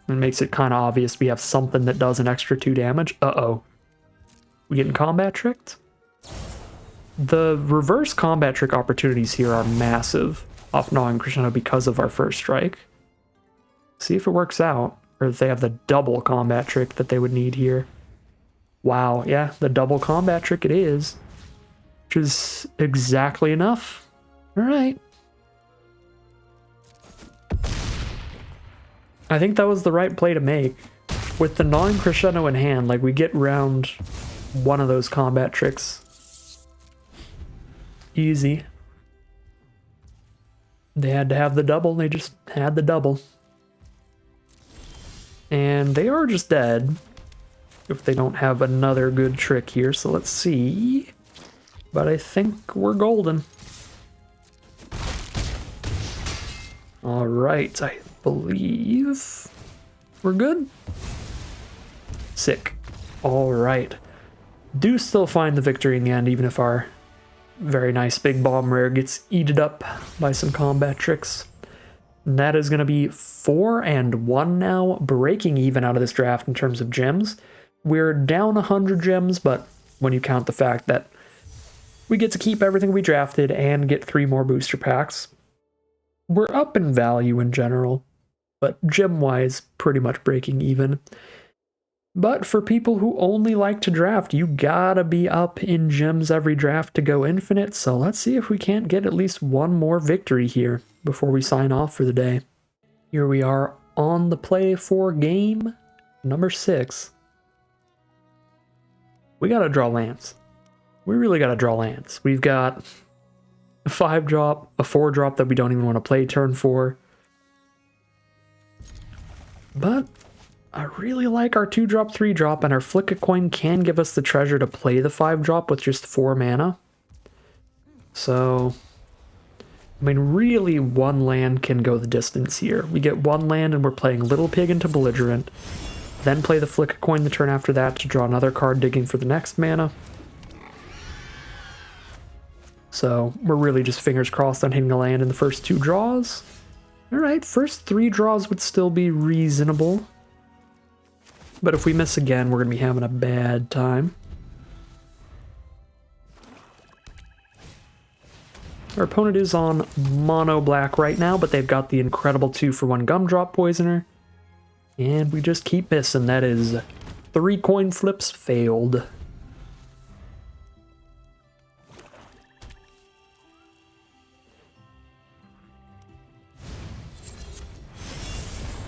It makes it kind of obvious we have something that does an extra 2 damage. Uh-oh. We getting combat tricked? The reverse combat trick opportunities here are massive off Gnawing Crescendo because of our First Strike. See if it works out, or if they have the double combat trick that they would need here. Wow, yeah, the double combat trick it is, which is exactly enough. All right. I think that was the right play to make. With the non-crescendo in hand, like, we get round one of those combat tricks. Easy. They had to have the double, they just had the double. And they are just dead if they don't have another good trick here, so let's see. But I think we're golden. Alright, I believe we're good. Sick. Alright. Do still find the victory in the end, even if our very nice big bomb rare gets eaten up by some combat tricks. And that is going to be 4-1 now, breaking even out of this draft in terms of gems. We're down 100 gems, but when you count the fact that we get to keep everything we drafted and get 3 more booster packs, we're up in value in general, but gem-wise, pretty much breaking even. But for people who only like to draft, you gotta be up in gems every draft to go infinite, so let's see if we can't get at least one more victory here before we sign off for the day. Here we are on the play for game number 6. We gotta draw lands. We really gotta draw lands. We've got a 5-drop, a 4-drop that we don't even want to play turn 4. But I really like our 2-drop, 3-drop, and our Flick a Coin can give us the treasure to play the 5-drop with just 4 mana. So, I mean, really one land can go the distance here. We get 1 land and we're playing Little Pig into Belligerent, then play the Flick a Coin the turn after that to draw another card, digging for the next mana. So we're really just fingers crossed on hitting a land in the first 2 draws. Alright, first 3 draws would still be reasonable. But if we miss again, we're going to be having a bad time. Our opponent is on mono black right now, but they've got the incredible 2-for-1 Gumdrop Poisoner. And we just keep missing. That is 3 coin flips failed.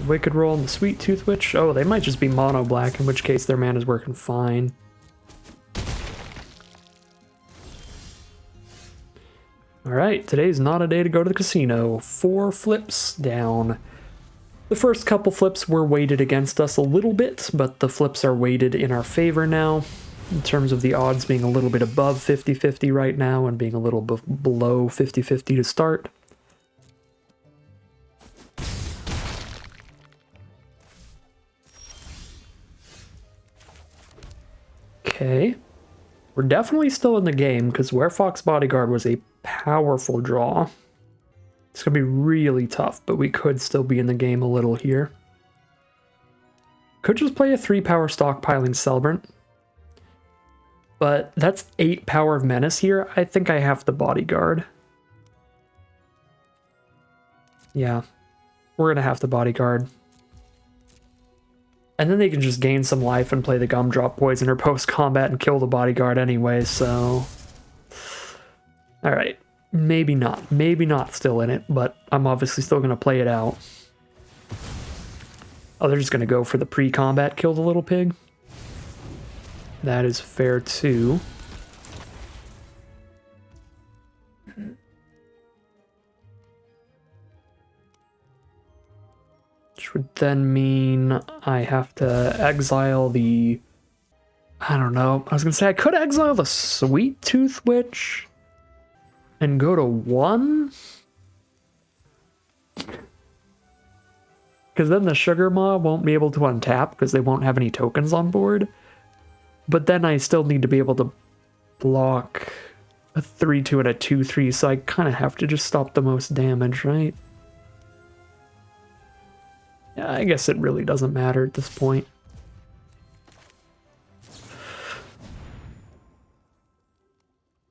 Wicked Roll and the Sweet Tooth Witch. Oh, they might just be mono black, in which case their mana is working fine. Alright, today's not a day to go to the casino. 4 flips down. The first couple flips were weighted against us a little bit, but the flips are weighted in our favor now, in terms of the odds being a little bit above 50-50 right now and being a little below 50-50 to start. Okay, we're definitely still in the game because Werefox Bodyguard was a powerful draw. It's going to be really tough, but we could still be in the game a little here. Could just play a 3-power stockpiling Celebrant, but that's 8 power of Menace here. I think I have the Bodyguard. Yeah, we're going to have the Bodyguard. And then they can just gain some life and play the Gumdrop Poisoner post-combat and kill the Bodyguard anyway, so... Alright, maybe not. Maybe not still in it, but I'm obviously still going to play it out. Oh, they're just going to go for the pre-combat kill the Little Pig? That is fair too. Which would then mean I have to exile the... I don't know. I was going to say I could exile the Sweet Tooth Witch and go to 1. Because then the Sugar Maw won't be able to untap because they won't have any tokens on board. But then I still need to be able to block a 3-2 and a 2-3, so I kind of have to just stop the most damage, right? Yeah, I guess it really doesn't matter at this point.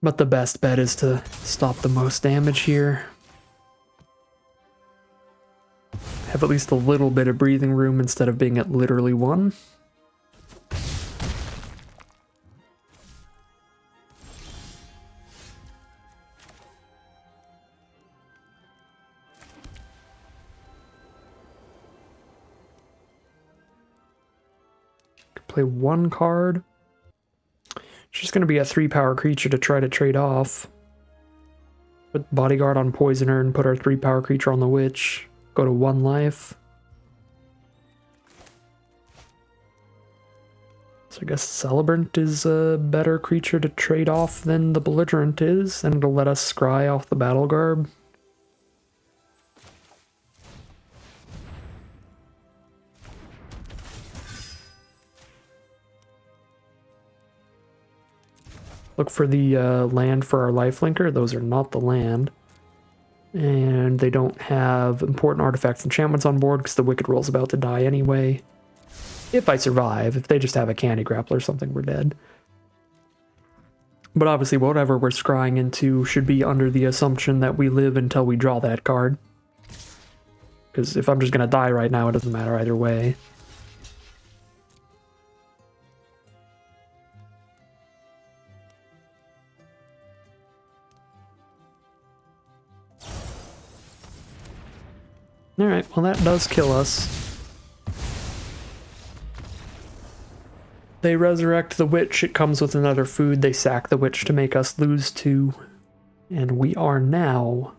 But the best bet is to stop the most damage here. Have at least a little bit of breathing room instead of being at literally 1. Play one card. It's just going to be a 3-power creature to try to trade off. Put Bodyguard on Poisoner and put our 3-power creature on the Witch. Go to 1 life. So I guess Celebrant is a better creature to trade off than the Belligerent is, and it'll let us scry off the Battle Garb. Look for the land for our lifelinker. Those are not the land. And they don't have important artifacts and enchantments on board because the Wicked Roll's about to die anyway. If I survive. If they just have a Candy Grapple or something, we're dead. But obviously, whatever we're scrying into should be under the assumption that we live until we draw that card. Because if I'm just going to die right now, it doesn't matter either way. Alright, well that does kill us. They resurrect the Witch, it comes with another food, they sack the Witch to make us lose 2. And we are now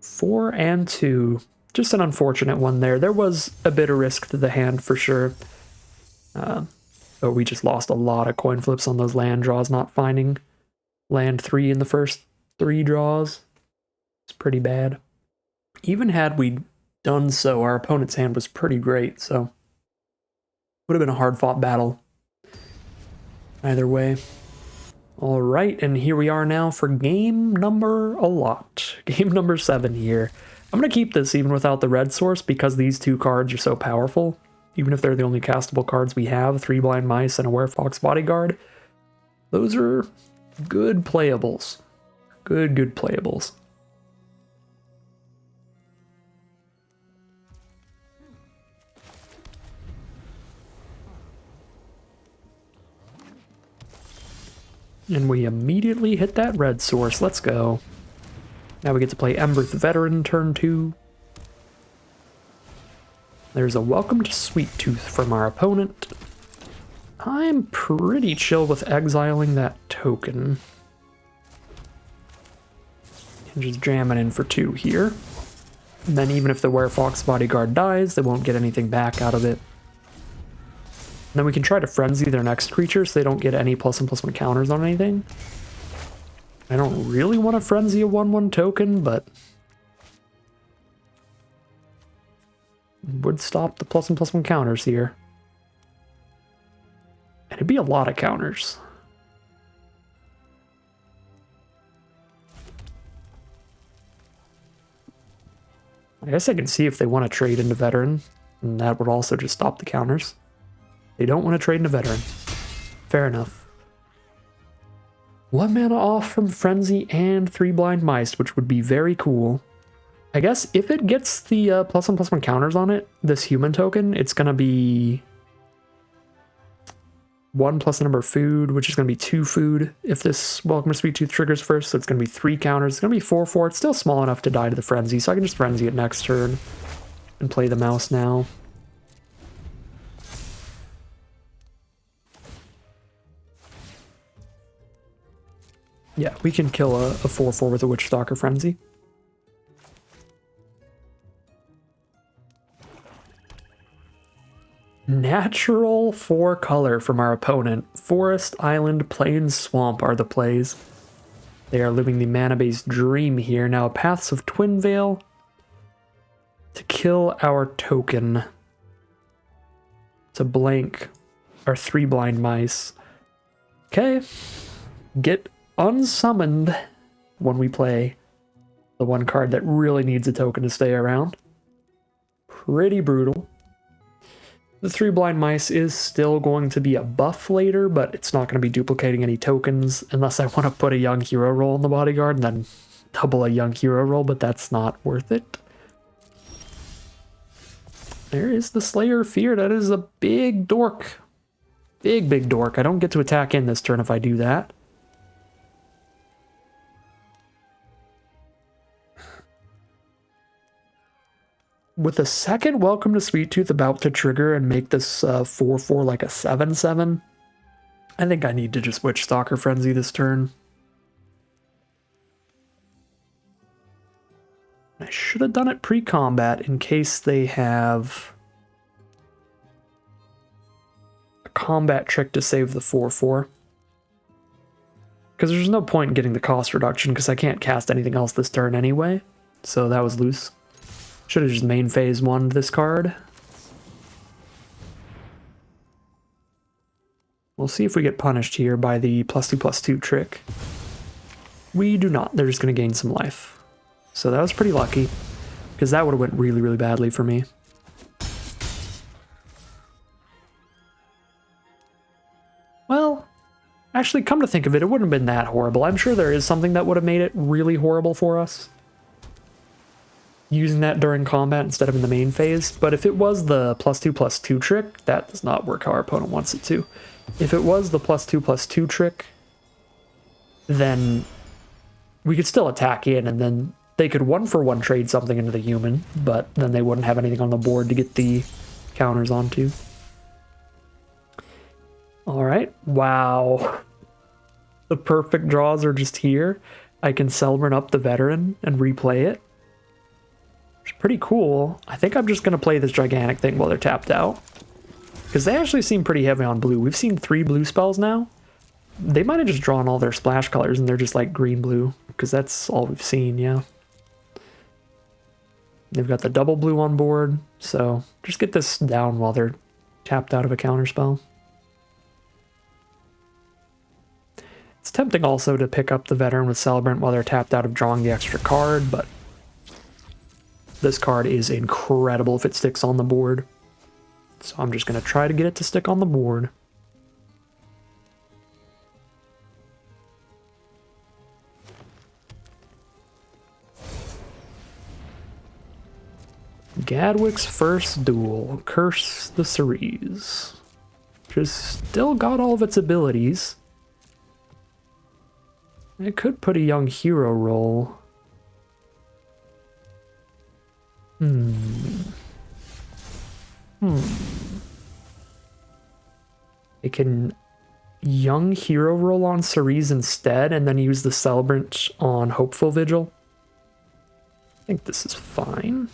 4 and 2. Just an unfortunate one there. There was a bit of risk to the hand for sure. But we just lost a lot of coin flips on those land draws, not finding land 3 in the first 3 draws. It's pretty bad. Even had we done so, our opponent's hand was pretty great, so would have been a hard-fought battle. Either way. Alright, and here we are now for game number Game number 7 here. I'm going to keep this even without the red source because these 2 cards are so powerful. Even if they're the only castable cards we have, 3 Blind Mice and a Werefox Bodyguard. Those are good playables. Good playables. And we immediately hit that red source. Let's go. Now we get to play Emberth Veteran turn 2. There's a Welcome to Sweet Tooth from our opponent. I'm pretty chill with exiling that token. And just jamming in for 2 here. And then even if the Werefox Bodyguard dies, they won't get anything back out of it. And then we can try to frenzy their next creature so they don't get any +1/+1 counters on anything. I don't really want to frenzy a 1/1 token, but would stop the +1/+1 counters here. And it'd be a lot of counters. I guess I can see if they want to trade into Veteran, and that would also just stop the counters. They don't want to trade into Veteran. Fair enough. 1 mana off from Frenzy and 3 Blind Mice, which would be very cool. I guess if it gets the +1/+1 counters on it, this human token, it's going to be 1 plus the number of food, which is going to be 2 food if this Welcome to Sweet Tooth triggers first, so it's going to be 3 counters. It's going to be 4/4. It's still small enough to die to the Frenzy, so I can just Frenzy it next turn and play the mouse now. Yeah, we can kill a 4/4 with a Witchstalker Frenzy. Natural 4 color from our opponent. Forest, Island, Plains, Swamp are the plays. They are living the mana-based dream here. Now, Paths of Twin Veil to kill our token. To blank our 3 Blind Mice. Okay. Get unsummoned when we play the 1 card that really needs a token to stay around. Pretty brutal. The 3 Blind Mice is still going to be a buff later, but it's not going to be duplicating any tokens unless I want to put a Young Hero roll in the Bodyguard and then double a Young Hero roll, but that's not worth it. There is the Slayer of Fear. That is a big dork. Big dork. I don't get to attack in this turn if I do that. With a second Welcome to Sweet Tooth about to trigger and make this 4/4 like a 7/7, I think I need to just switch Stalker Frenzy this turn. I should have done it pre-combat in case they have a combat trick to save the 4/4. Because there's no point in getting the cost reduction because I can't cast anything else this turn anyway. So that was loose. Should have just main phase 1 this card. We'll see if we get punished here by the +2/+2 trick. We do not. They're just going to gain some life. So that was pretty lucky, because that would have went really, really badly for me. Well, actually, come to think of it, it wouldn't have been that horrible. I'm sure there is something that would have made it really horrible for us, using that during combat instead of in the main phase. But if it was the +2/+2 trick, that does not work how our opponent wants it to. If it was the +2/+2 trick, then we could still attack in, and then they could 1-for-1 trade something into the human, but then they wouldn't have anything on the board to get the counters onto. Alright, wow. The perfect draws are just here. I can Celebrant up the Veteran and replay it. It's pretty cool. I think I'm just going to play this gigantic thing while they're tapped out, because they actually seem pretty heavy on blue. We've seen 3 blue spells now. They might have just drawn all their splash colors and they're just like green-blue, because that's all we've seen, yeah. They've got the double blue on board, so just get this down while they're tapped out of a counterspell. It's tempting also to pick up the Veteran with Celebrant while they're tapped out of drawing the extra card, but this card is incredible if it sticks on the board. So I'm just going to try to get it to stick on the board. Gadwick's first duel, Curse the Ceres. Just still got all of its abilities. It could put a young hero roll. It can young hero roll on Ceres instead and then use the Celebrant on Hopeful Vigil. I think this is fine.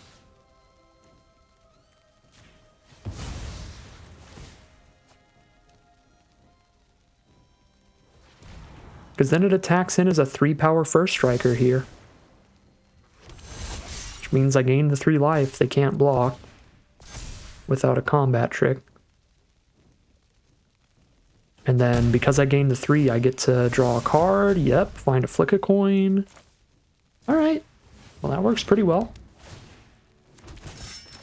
Because then it attacks in as a 3-power first striker here. Which means I gain the 3 life. They can't block without a combat trick. And then because I gain the 3, I get to draw a card. Yep, find a flick a coin. Alright. Well, that works pretty well.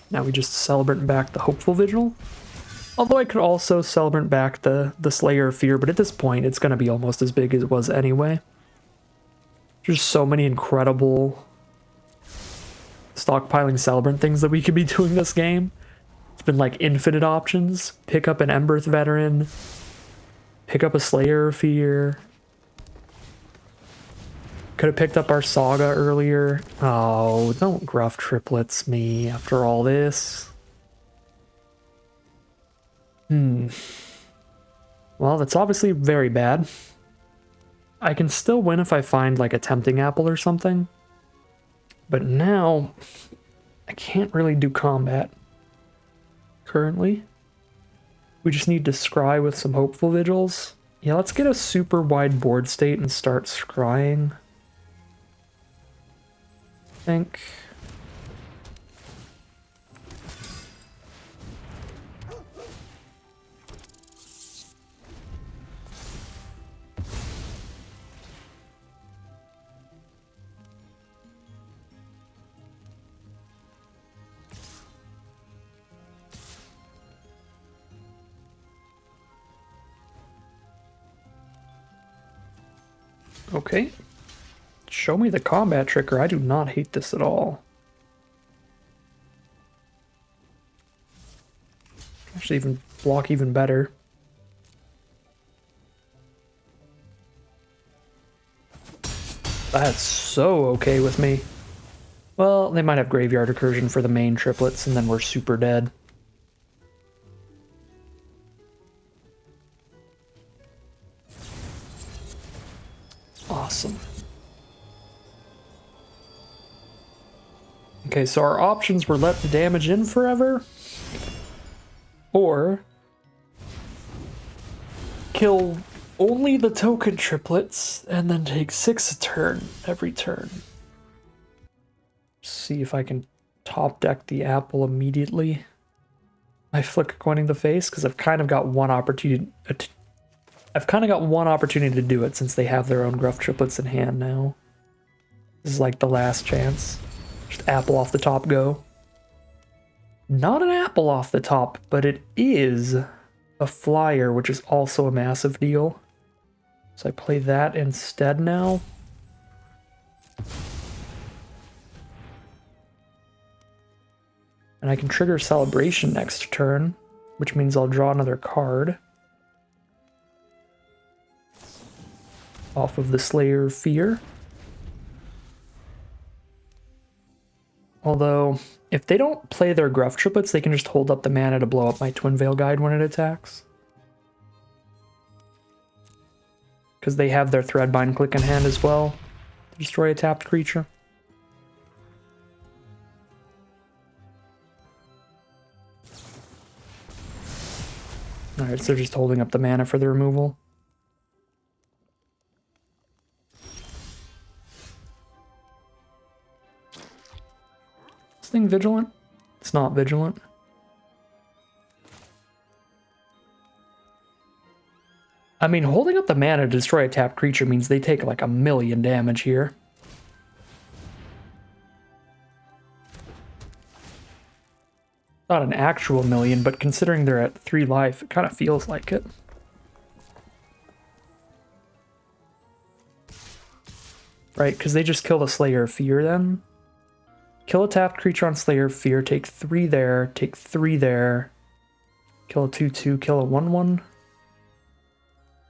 Now we just Celebrant back the Hopeful Vigil. Although I could also Celebrant back the Slayer of Fear, but at this point it's going to be almost as big as it was anyway. There's so many incredible stockpiling Celebrant things that we could be doing this game. It's been like infinite options. Pick up an Emberth Veteran. Pick up a Slayer of Fear. Could have picked up our Saga earlier. Oh, don't Gruff Triplets me after all this. Well, that's obviously very bad. I can still win if I find like a Tempting Apple or something. But now, I can't really do combat currently. We just need to scry with some Hopeful Vigils. Yeah, let's get a super wide board state and start scrying. I think. Okay. Show me the combat trigger. I do not hate this at all. Actually, even block even better. That's so okay with me. Well, they might have Graveyard Recursion for the main triplets, and then we're super dead. Awesome. Okay, so our options were let the damage in forever, or kill only the token triplets and then take 6 a turn every turn. See if I can top deck the apple immediately. I flick a coin in the face because I've kind of got one opportunity. I've kind of got one opportunity to do it since they have their own gruff triplets in hand now. This is like the last chance. Just apple off the top, go. Not an apple off the top, but it is a flyer, which is also a massive deal. So I play that instead now. And I can trigger Celebration next turn, which means I'll draw another card off of the Slayer of Fear. Although, if they don't play their Gruff triplets, they can just hold up the mana to blow up my Twin Veil Guide when it attacks. Because they have their Threadbind click in hand as well to destroy a tapped creature. Alright, so they're just holding up the mana for the removal. This thing vigilant? It's not vigilant. I mean, holding up the mana to destroy a tapped creature means they take like 1,000,000 damage here. Not an actual 1,000,000, but considering they're at 3 life, it kind of feels like it. Right, because they just kill the Slayer of Fear then. Kill a tapped creature on Slayer of Fear, take 3 there, take 3 there. Kill a 2/2, kill a 1/1.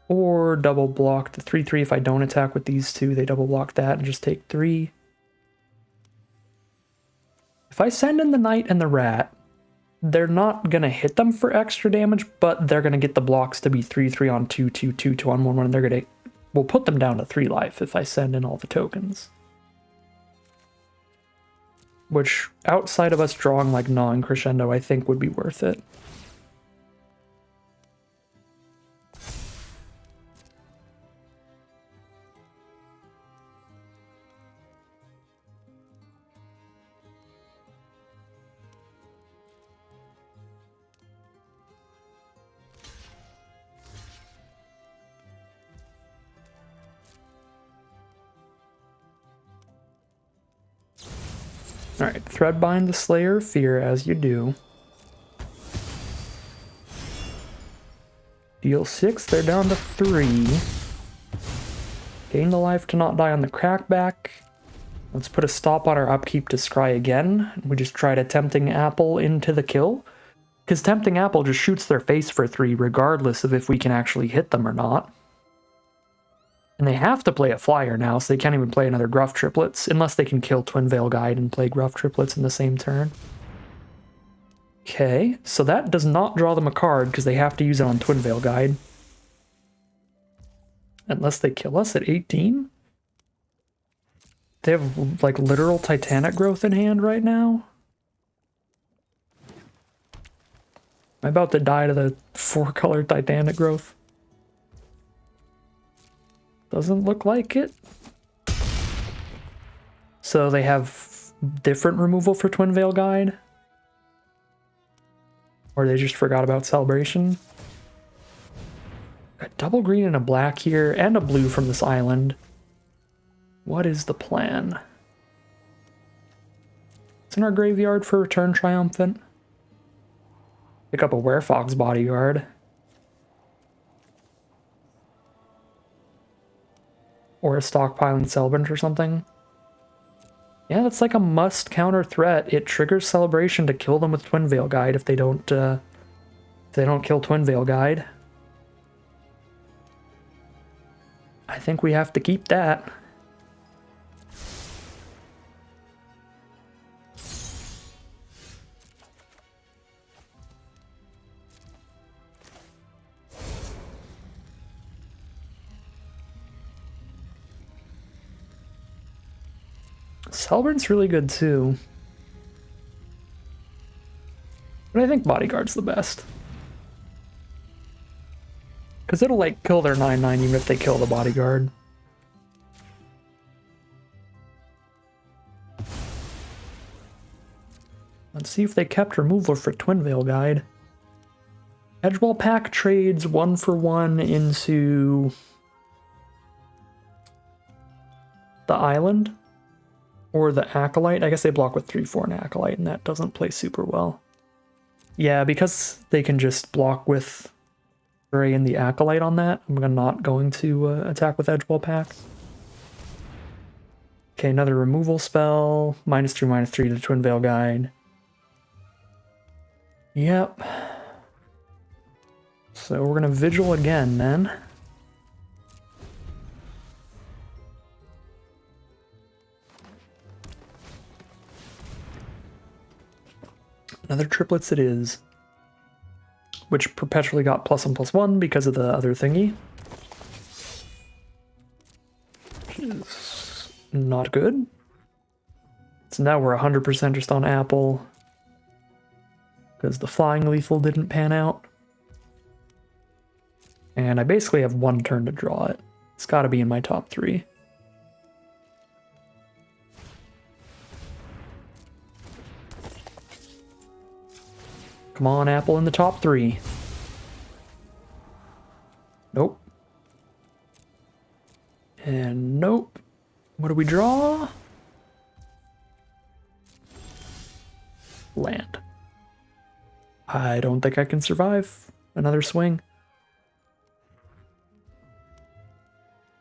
Or double block the 3/3 if I don't attack with these two, they double block that and just take 3. If I send in the Knight and the Rat, they're not going to hit them for extra damage, but they're going to get the blocks to be 3/3 on 2/2, 2/2 on 1/1, and they're going to... We'll put them down to 3 life if I send in all the tokens. Which, outside of us drawing like Gnawing Crescendo, I think would be worth it. Alright, Threadbind the Slayer of Fear as you do. Deal 6, they're down to 3. Gain the life to not die on the Crackback. Let's put a stop on our upkeep to scry again. We just tried a Tempting Apple into the kill. Because Tempting Apple just shoots their face for 3 regardless of if we can actually hit them or not. And they have to play a flyer now, so they can't even play another Gruff triplets, unless they can kill Twin Veil Guide and play Gruff triplets in the same turn. Okay, so that does not draw them a card, because they have to use it on Twin Veil Guide. Unless they kill us at 18? They have, like, literal Titanic Growth in hand right now? Am I about to die to the 4-color Titanic Growth? Doesn't look like it. So they have different removal for Twin Veil Guide? Or they just forgot about Celebration? Got double green and a black here, and a blue from this island. What is the plan? It's in our graveyard for Return Triumphant. Pick up a Werefog's Bodyguard. Or a Stockpiling Celebrant or something. Yeah, that's like a must counter threat. It triggers Celebration to kill them with Twin Veil Guide if they don't kill Twin Veil Guide. I think we have to keep that. Celebrant's really good too. But I think Bodyguard's the best. Because it'll like kill their 9/9 even if they kill the Bodyguard. Let's see if they kept removal for Twin Veil Guide. Edgewall Pack trades 1-for-1 into the Island or the Acolyte. I guess they block with 3/4 and Acolyte, and that doesn't play super well. Yeah, because they can just block with Gray and the Acolyte on that, I'm not going to attack with Edgewall Pack. Okay, another removal spell. -3/-3 to Twin Veil Guide. Yep. So we're gonna Vigil again then. Another triplets it is. Which perpetually got +1/+1 because of the other thingy. Which is not good. So now we're 100% just on Apple. Because the flying lethal didn't pan out. And I basically have one turn to draw it. It's gotta be in my top 3. Come on, Apple in the top 3. Nope. And nope. What do we draw? Land. I don't think I can survive another swing.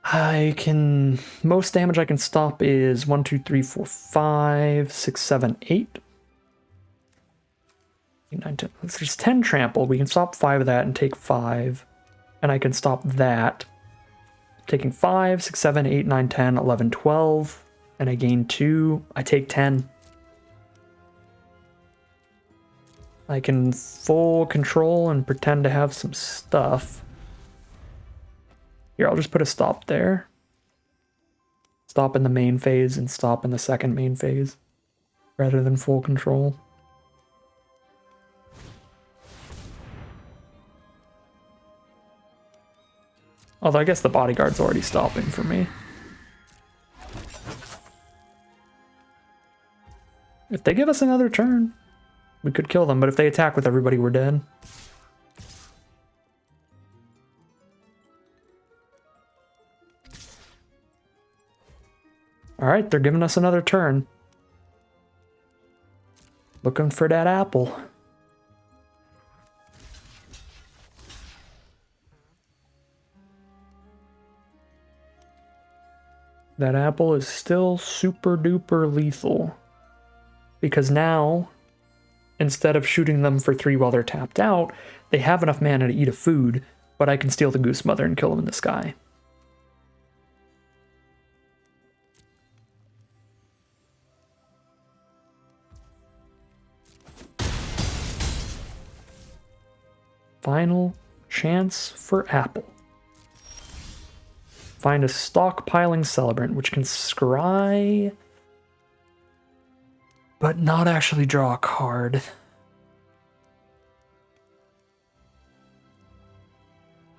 I can... Most damage I can stop is 1, 2, 3, 4, 5, 6, 7, 8. 8, 9, 10. There's 10 trample. We can stop 5 of that and take 5. And I can stop that. Taking 5, 6, 7, 8, 9, 10, 11, 12. And I gain 2. I take 10. I can full control and pretend to have some stuff. Here, I'll just put a stop there. Stop in the main phase and stop in the second main phase, rather than full control. Although I guess the Bodyguard's already stopping for me. If they give us another turn, we could kill them, but if they attack with everybody, we're dead. Alright, they're giving us another turn. Looking for that apple. That apple is still super duper lethal. Because now, instead of shooting them for 3 while they're tapped out, they have enough mana to eat a food, but I can steal the Goose Mother and kill them in the sky. Final chance for Apple. Find a stockpiling celebrant, which can scry, but not actually draw a card.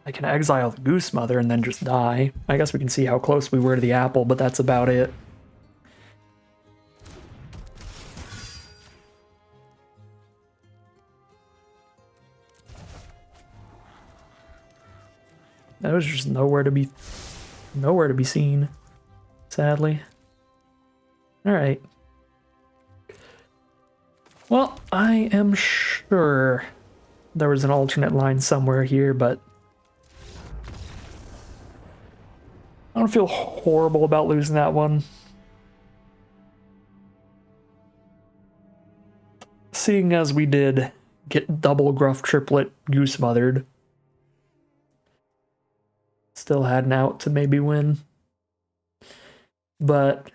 I can exile the Goose Mother and then just die. I guess we can see how close we were to the apple, but that's about it. That was just nowhere to be seen, sadly. All right. Well, I am sure there was an alternate line somewhere here, but I don't feel horrible about losing that one. Seeing as we did get double Gruff Triplet Goose Mothered. Still had an out to maybe win. But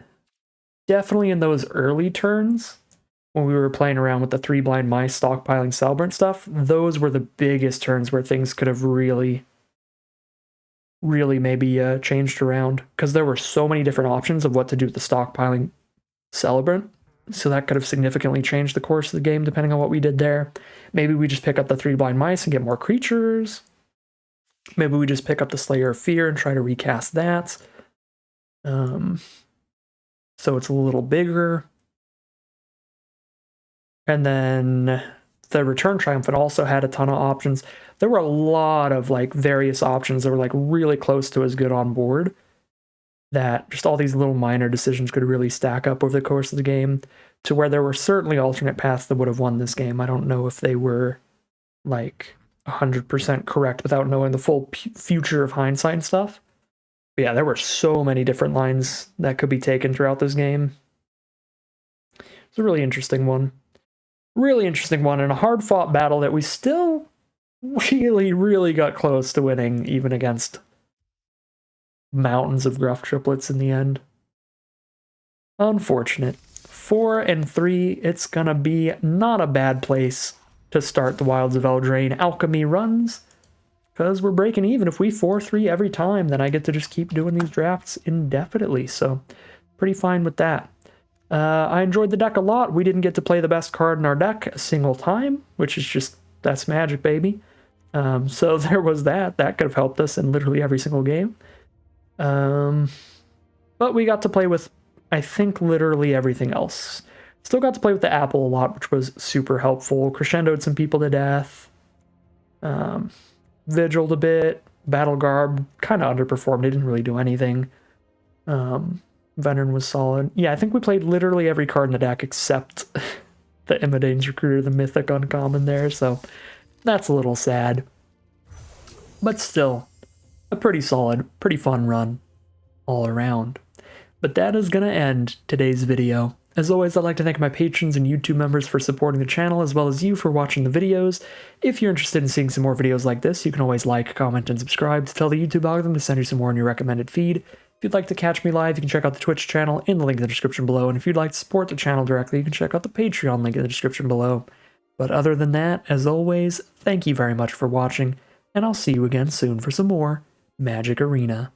definitely in those early turns, when we were playing around with the 3 blind mice stockpiling celebrant stuff, those were the biggest turns where things could have really maybe changed around. Because there were so many different options of what to do with the stockpiling Celebrant, so that could have significantly changed the course of the game depending on what we did there. Maybe we just pick up the 3 Blind Mice and get more creatures. Maybe we just pick up the Slayer of Fear and try to recast that. So it's a little bigger. And then the Return Triumphant also had a ton of options. There were a lot of like various options that were like really close to as good on board, that just all these little minor decisions could really stack up over the course of the game to where there were certainly alternate paths that would have won this game. I don't know if they were like 100% correct without knowing the full future of hindsight and stuff. But yeah, there were so many different lines that could be taken throughout this game. It's a really interesting one. Really interesting one, and a hard-fought battle that we still really got close to winning, even against mountains of Gruff triplets in the end. Unfortunate. 4 and 3, it's gonna be not a bad place to start the Wilds of Eldraine Alchemy runs, because we're breaking even. If we 4-3 every time, then I get to just keep doing these drafts indefinitely, so pretty fine with that. I enjoyed the deck a lot. We didn't get to play the best card in our deck a single time, which is just, that's magic, baby. So there was that. That could have helped us in literally every single game. But we got to play with, I think, literally everything else. Still got to play with the apple a lot, which was super helpful. Crescendoed some people to death. Vigiled a bit. Battle Garb kind of underperformed. It didn't really do anything. Veteran was solid. Yeah, I think we played literally every card in the deck except the Imidane's Recruiter, the Mythic Uncommon there, so that's a little sad. But still, a pretty solid, pretty fun run all around. But that is going to end today's video. As always, I'd like to thank my patrons and YouTube members for supporting the channel, as well as you for watching the videos. If you're interested in seeing some more videos like this, you can always like, comment, and subscribe to tell the YouTube algorithm to send you some more in your recommended feed. If you'd like to catch me live, you can check out the Twitch channel in the link in the description below, and if you'd like to support the channel directly, you can check out the Patreon link in the description below. But other than that, as always, thank you very much for watching, and I'll see you again soon for some more Magic Arena.